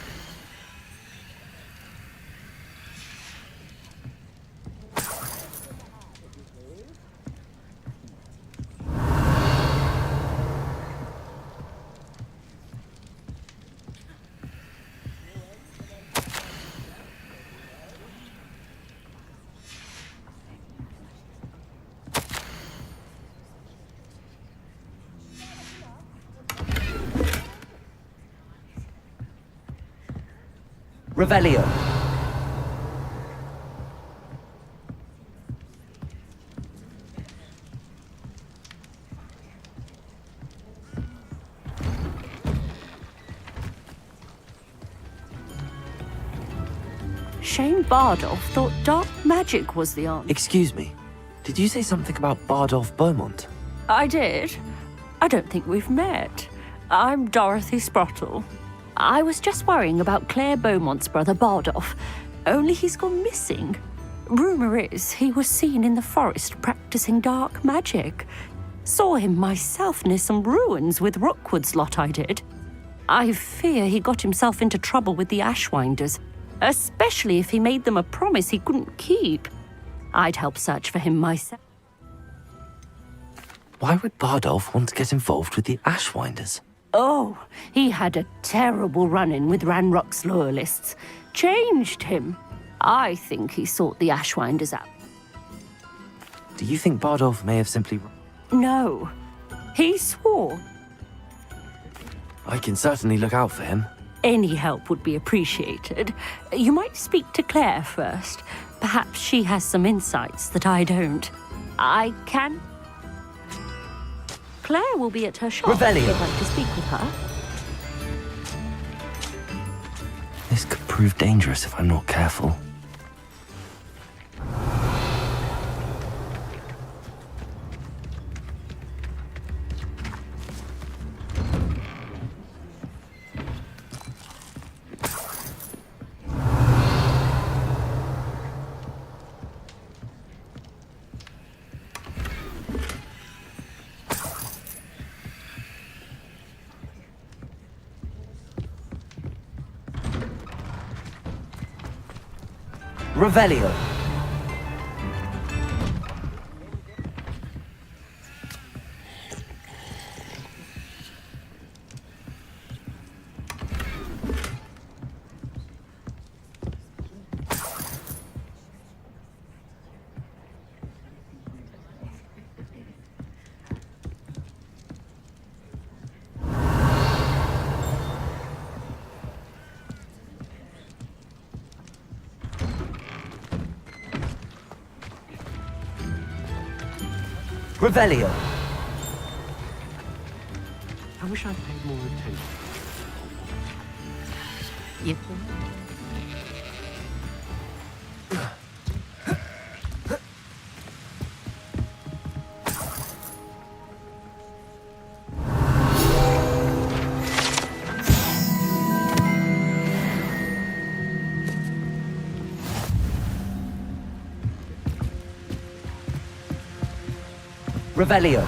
Revelio. Shane Bardolph thought dark magic was the answer. Excuse me. Did you say something about Bardolph Beaumont? I did. I don't think we've met. I'm Dorothy Sprottle. I was just worrying about Claire Beaumont's brother Bardolph. Only he's gone missing. Rumour is he was seen in the forest practicing dark magic. Saw him myself near some ruins with Rookwood's lot I did. I fear he got himself into trouble with the Ashwinders, especially if he made them a promise he couldn't keep. I'd help search for him myself. Why would Bardolph want to get involved with the Ashwinders? Oh, he had a terrible run-in with Ranrock's loyalists. Changed him. I think he sought the Ashwinders out. Do you think Bardolph may have simply... No. He swore. I can certainly look out for him. Any help would be appreciated. You might speak to Claire first. Perhaps she has some insights that I don't. I can... Claire will be at her shop. Revelio. If you'd like to speak with her. This could prove dangerous if I'm not careful. Revelio. Revelio. I wish I'd paid more attention. You Revelio.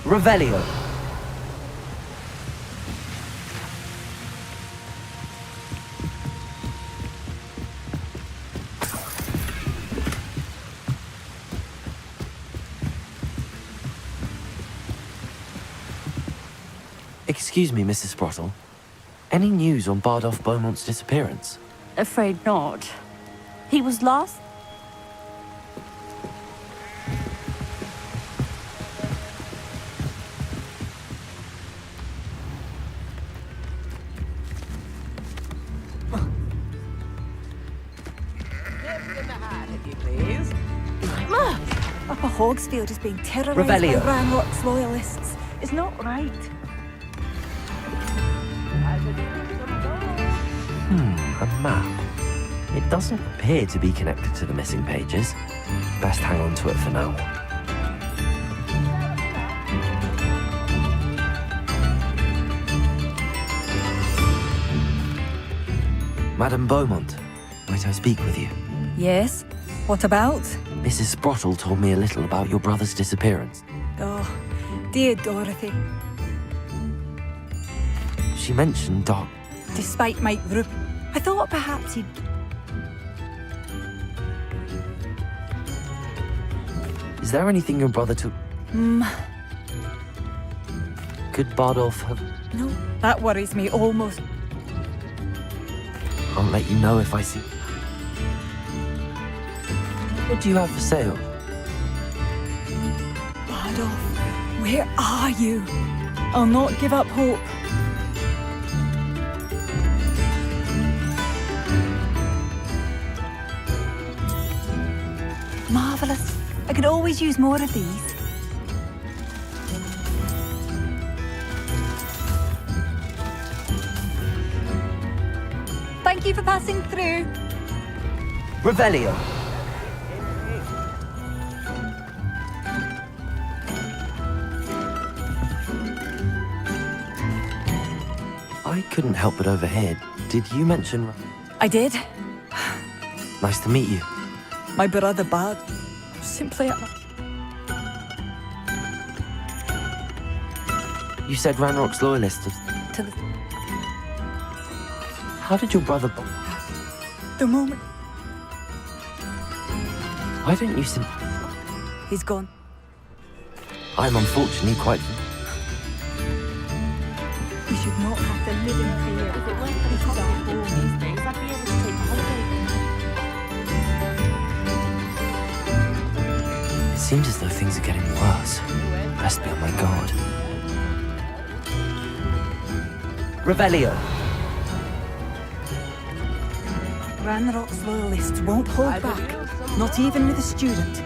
Revelio. Excuse me, Mrs. Sprottle. Any news on Bardolph Beaumont's disappearance? Afraid not. He was lost. Upper Hogsfield is being terrorised Revelio. by Ranrock's loyalists. It's not right. A map. It doesn't appear to be connected to the missing pages. Best hang on to it for now. Madame Beaumont, might I speak with you? Yes? What about? Mrs. Sprottle told me a little about your brother's disappearance. Oh, dear Dorothy. She mentioned Doc. Despite Mike Roop, I thought perhaps he'd... Is there anything your brother took? Could Bardolph have... No, that worries me almost. I'll let you know if I see... What do you have for sale? Bardolph, where are you? I'll not give up hope. Marvellous. I could always use more of these. Thank you for passing through. Revelio. I couldn't help but overhear. Did you mention... I did. Nice to meet you. My brother Bard. Simply... You said Ranrock's loyalist. To the... How did your brother... The moment... Why don't you He's gone. I'm unfortunately quite... We should not have to live in fear. If it weren't for the cost of home these days, I'd be able to take a holiday. It seems as though things are getting worse. Best be on my guard. Revelio. Ranrock's loyalists won't hold back. Not even with a student.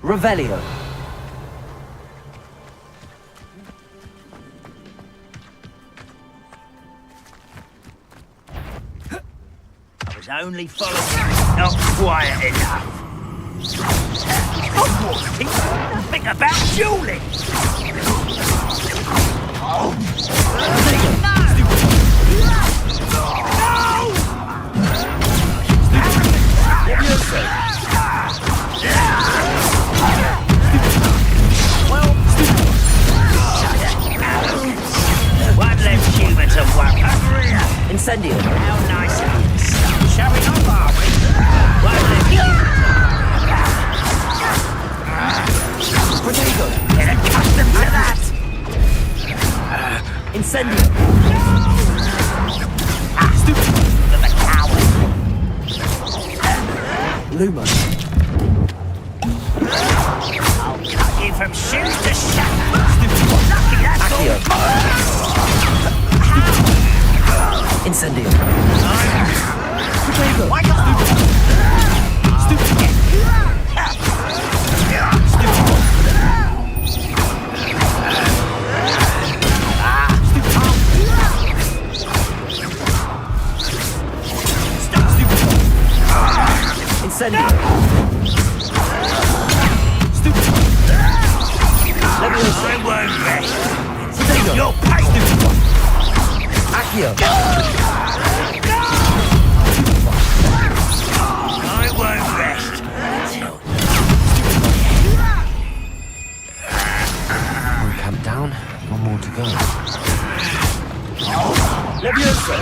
Revelio. I was only following, not quiet enough. Hogwarts teacher, nothing about dueling. One less human to work. Incendio. How nice of you. Showing off, are we? One less human. Protego. Get accustomed to that. Incendio. Stupid. The coward. Luma. I'll cut you from shoes to shatter. Lucky that's all. Incendio. Protego. Why not? Incendio. Leviosa. I won't rest. Protego. You're paid. Accio. I won't rest. One camp down, one more to go. Leviosa.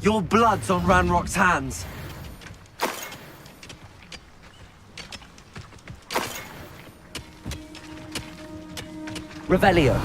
Your blood's on Ranrock's hands. Revelio.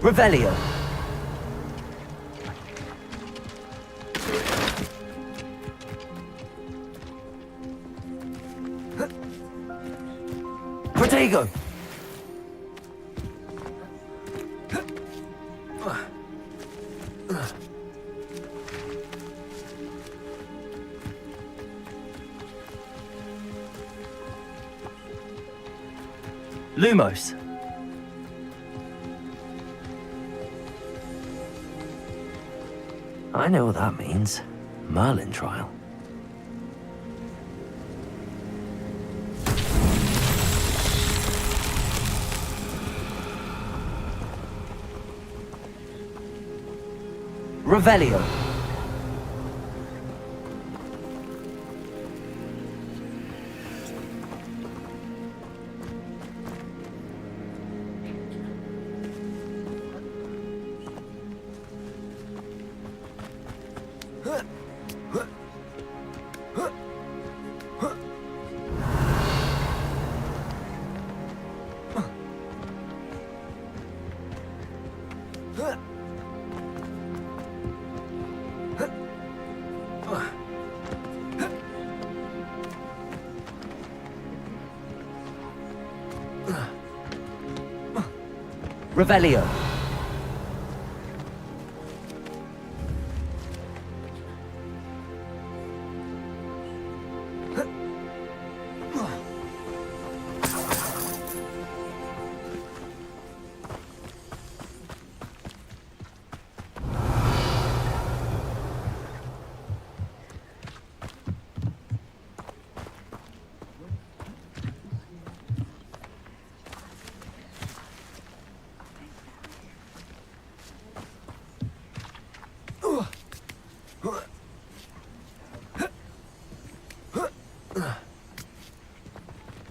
Revelio. Protego. Lumos. I know what that means. Merlin trial. Revelio. Revelio.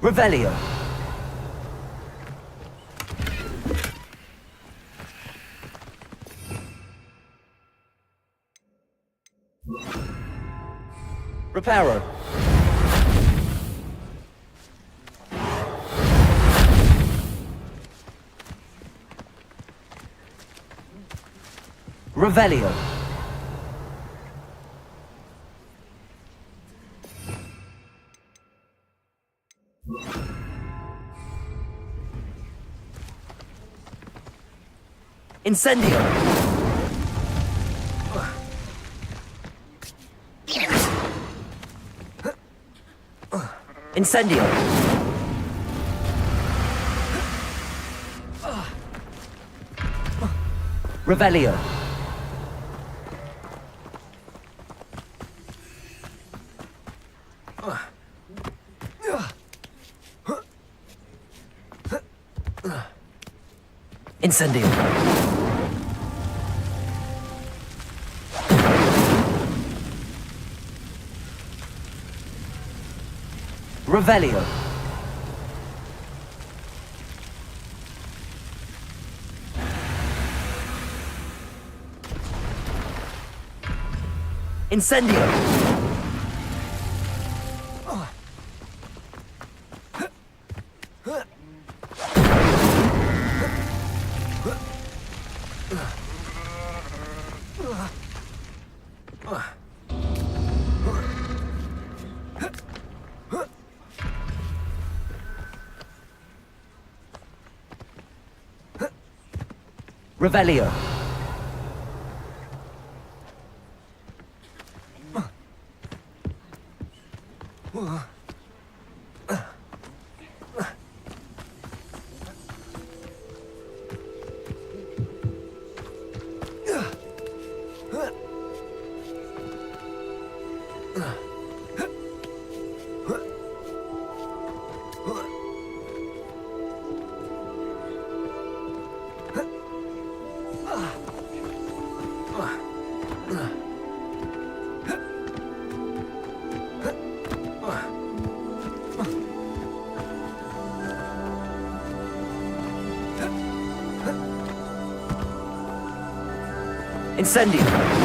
Revelio. Reparo. Revelio. Incendio. Incendio. Revelio. Incendio. Revelio. Incendio. Revelio. Incendio.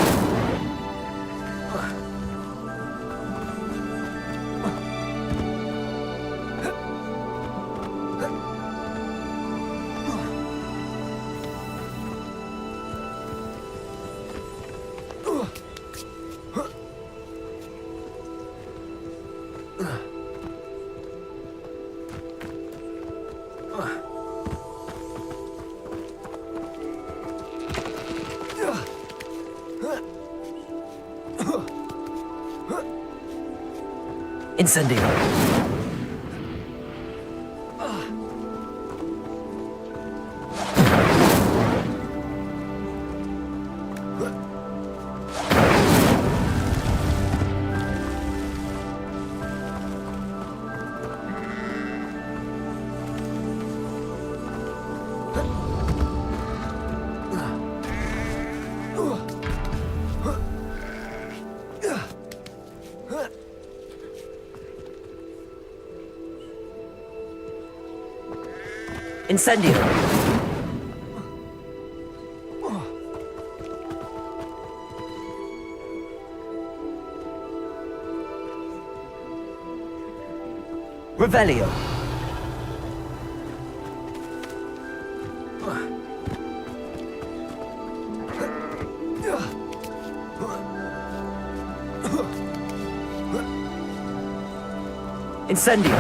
Incendio. Incendio. Revelio. Incendio.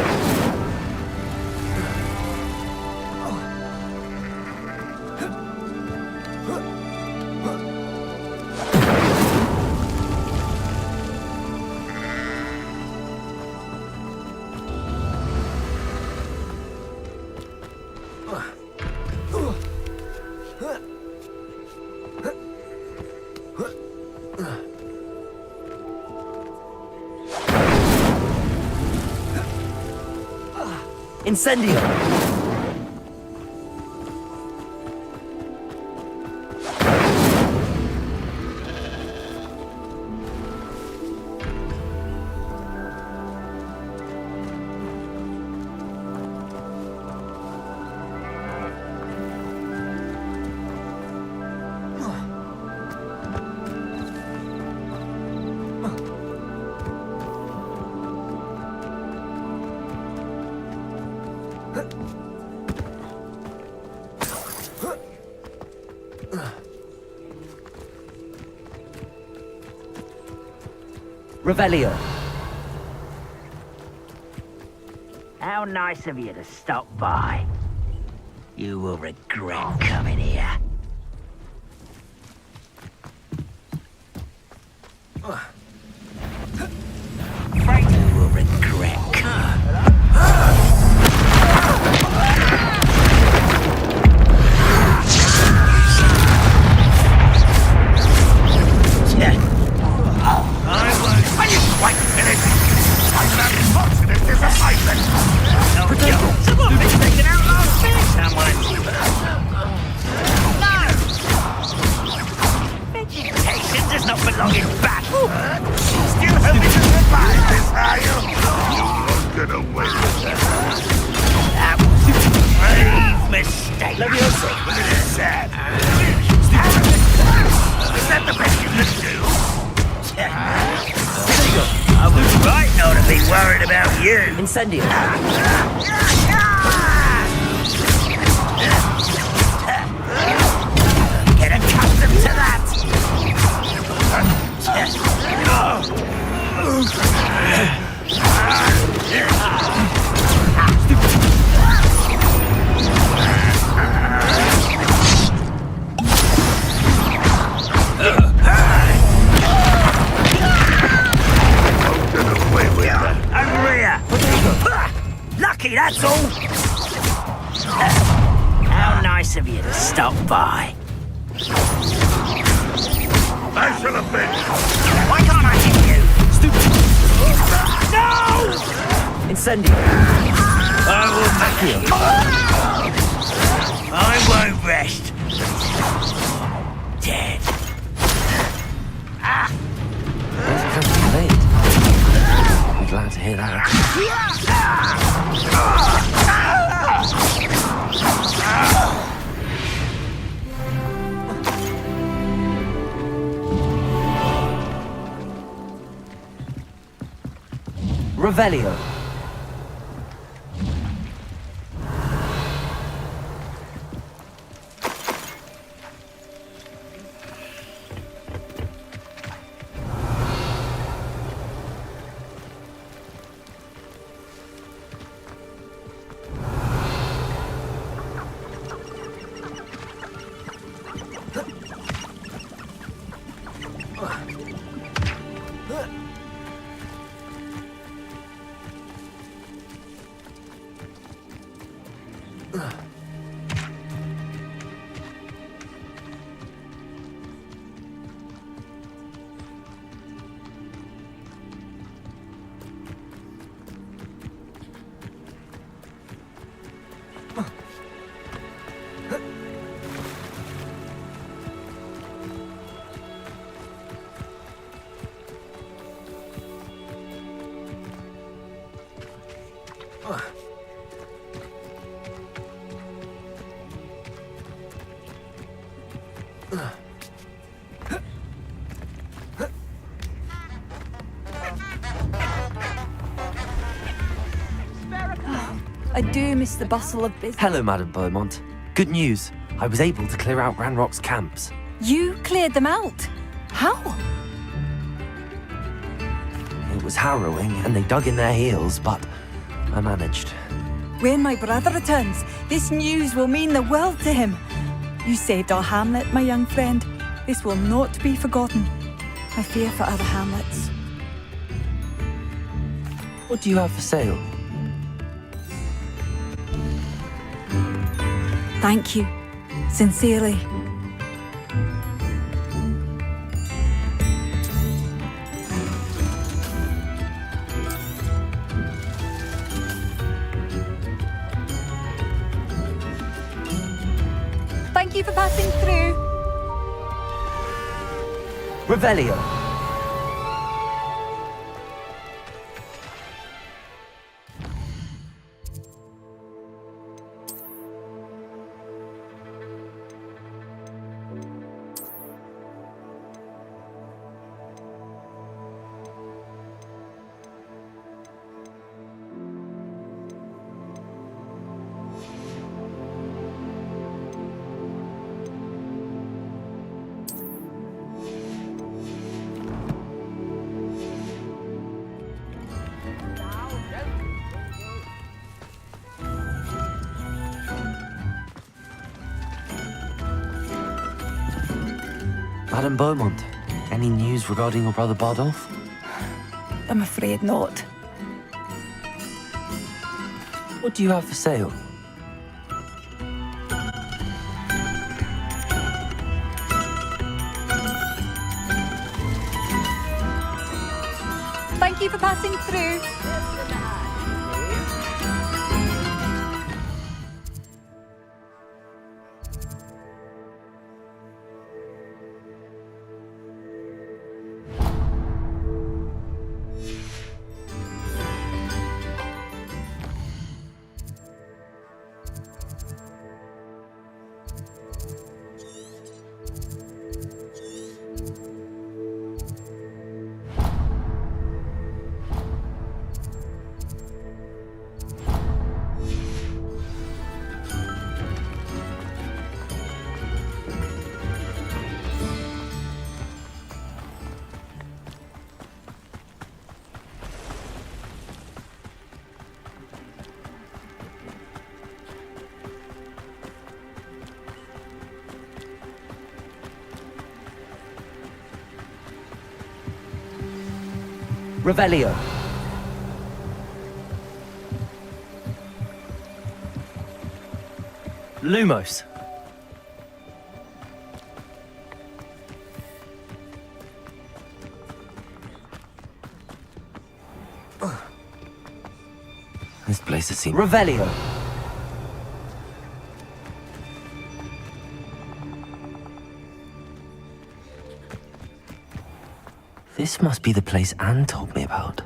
Incendio. Revelio. How nice of you to stop by. You will regret coming here. Afraid you will regret coming. Are you quite finished? I'm an unfortunate disappointment. Someone been taken out last bit, someone. No! Vegetation does not belong in battle. Still hoping to survive this, are you? You're not gonna win. That was a grave mistake. Levioso. Sad. Is that the best you can do? I was right not to be worried about you. Incendio. Get accustomed to that. Lucky, that's all. How nice of you to stop by. I should have been. Why can't I hit you? Stupid. No! Incendio. I will make you. I won't rest. Dead. Ah! I'm glad to hear that. Revelio. I do miss the bustle of business. Hello, Madame Beaumont. Good news. I was able to clear out Ranrock's camps. You cleared them out? How? It was harrowing, and they dug in their heels, but I managed. When my brother returns, this news will mean the world to him. You saved our hamlet, my young friend. This will not be forgotten. I fear for other hamlets. What do you have for sale? Thank you. Sincerely. Thank you for passing through. Revelio. Madame Beaumont, any news regarding your brother Bardolph? I'm afraid not. What do you have for sale? Thank you for passing through. Revelio. Lumos. This place has seen Revelio. This must be the place Anne told me about.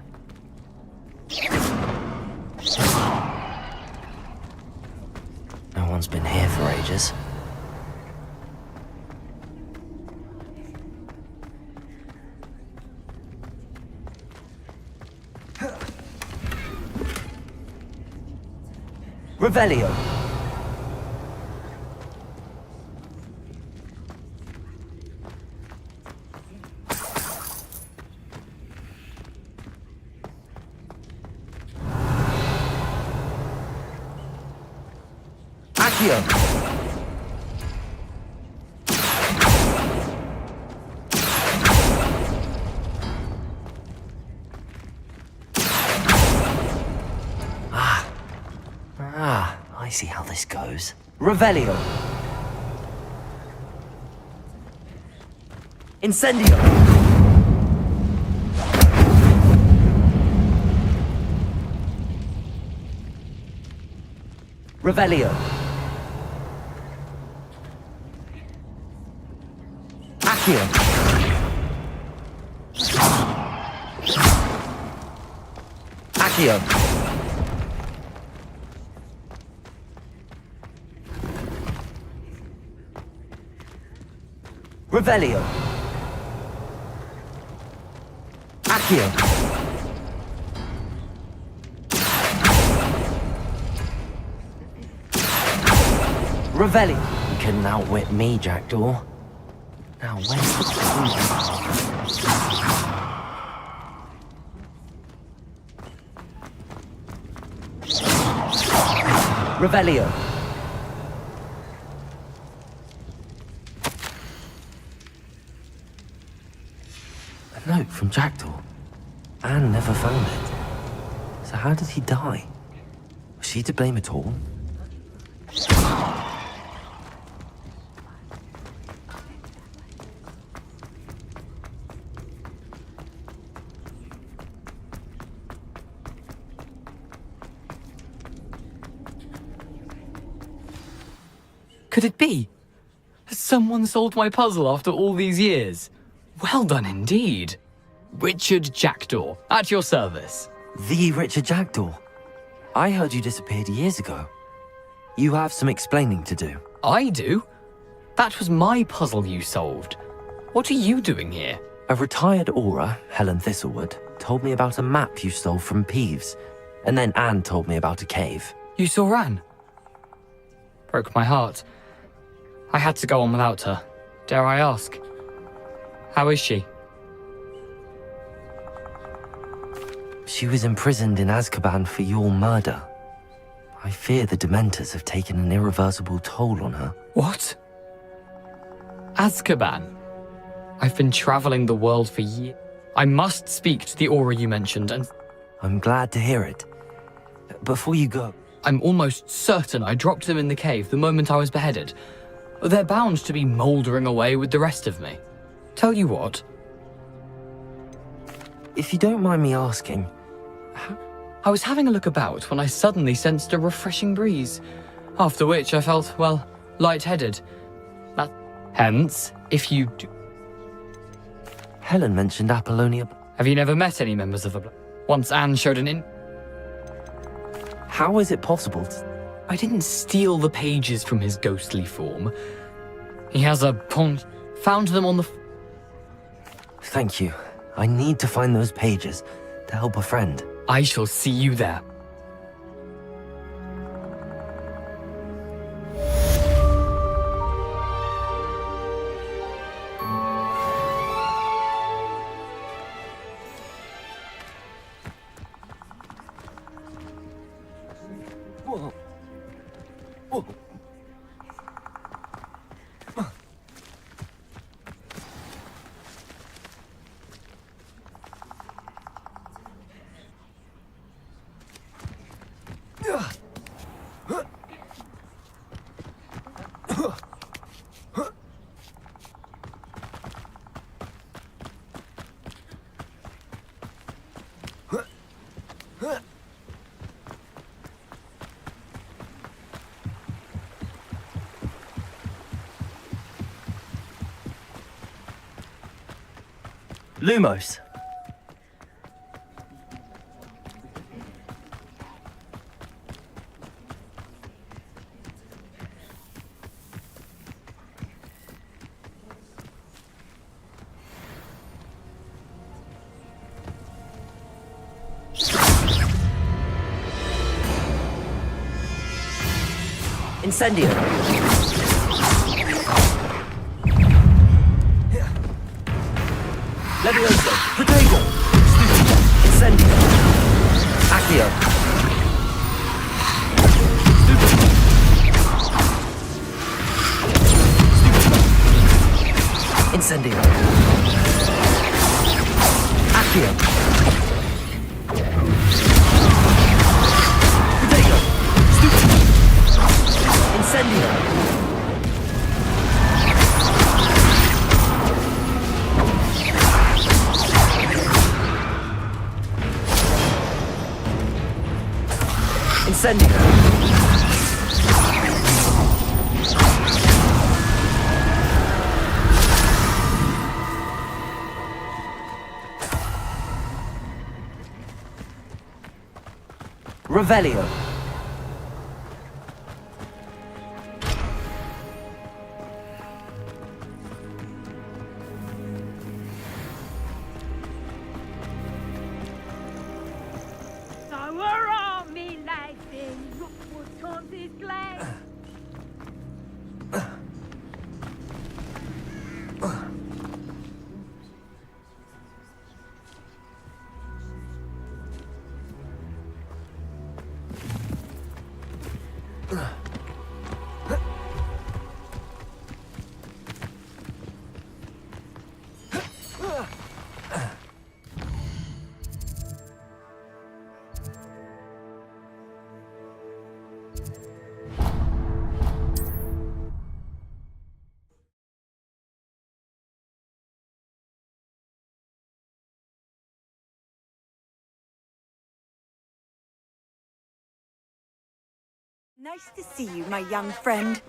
No one's been here for ages. Revelio. I I see how this goes. Revelio. Incendio. Revelio. Accio. Accio. Revelio. Accio. Revelio. You couldn't outwit me, Jackdaw. Now, where's the Revelio. A note from Jackdaw. Anne never found it. So how did he die? Was she to blame at all? Could it be? Has someone solved my puzzle after all these years? Well done indeed. Richard Jackdaw, at your service. The Richard Jackdaw? I heard you disappeared years ago. You have some explaining to do. I do? That was my puzzle you solved. What are you doing here? A retired aura, Helen Thistlewood, told me about a map you stole from Peeves. And then Anne told me about a cave. You saw Anne? Broke my heart. I had to go on without her. Dare I ask? How is she? She was imprisoned in Azkaban for your murder. I fear the Dementors have taken an irreversible toll on her. What? Azkaban? I've been traveling the world for years. I must speak to the aura you mentioned and... I'm glad to hear it. Before you go... I'm almost certain I dropped them in the cave the moment I was beheaded. They're bound to be mouldering away with the rest of me. Tell you what. If you don't mind me asking... I was having a look about when I suddenly sensed a refreshing breeze. After which I felt, well, lightheaded. Hence, if you do... Helen mentioned Apollonia... Have you never met any members of the... Once Anne showed an How is it possible to... I didn't steal the pages from his ghostly form. He has a found them on the... Thank you. I need to find those pages to help a friend. I shall see you there. Whoa. Whoa. Lumos. Incendio. Levioso. Protego. Incendio. Accio. Incendio. Accio. Protego. Incendio. Revelio. So we're on, me lads, in Rockwood times is glad. Nice to see you, my young friend.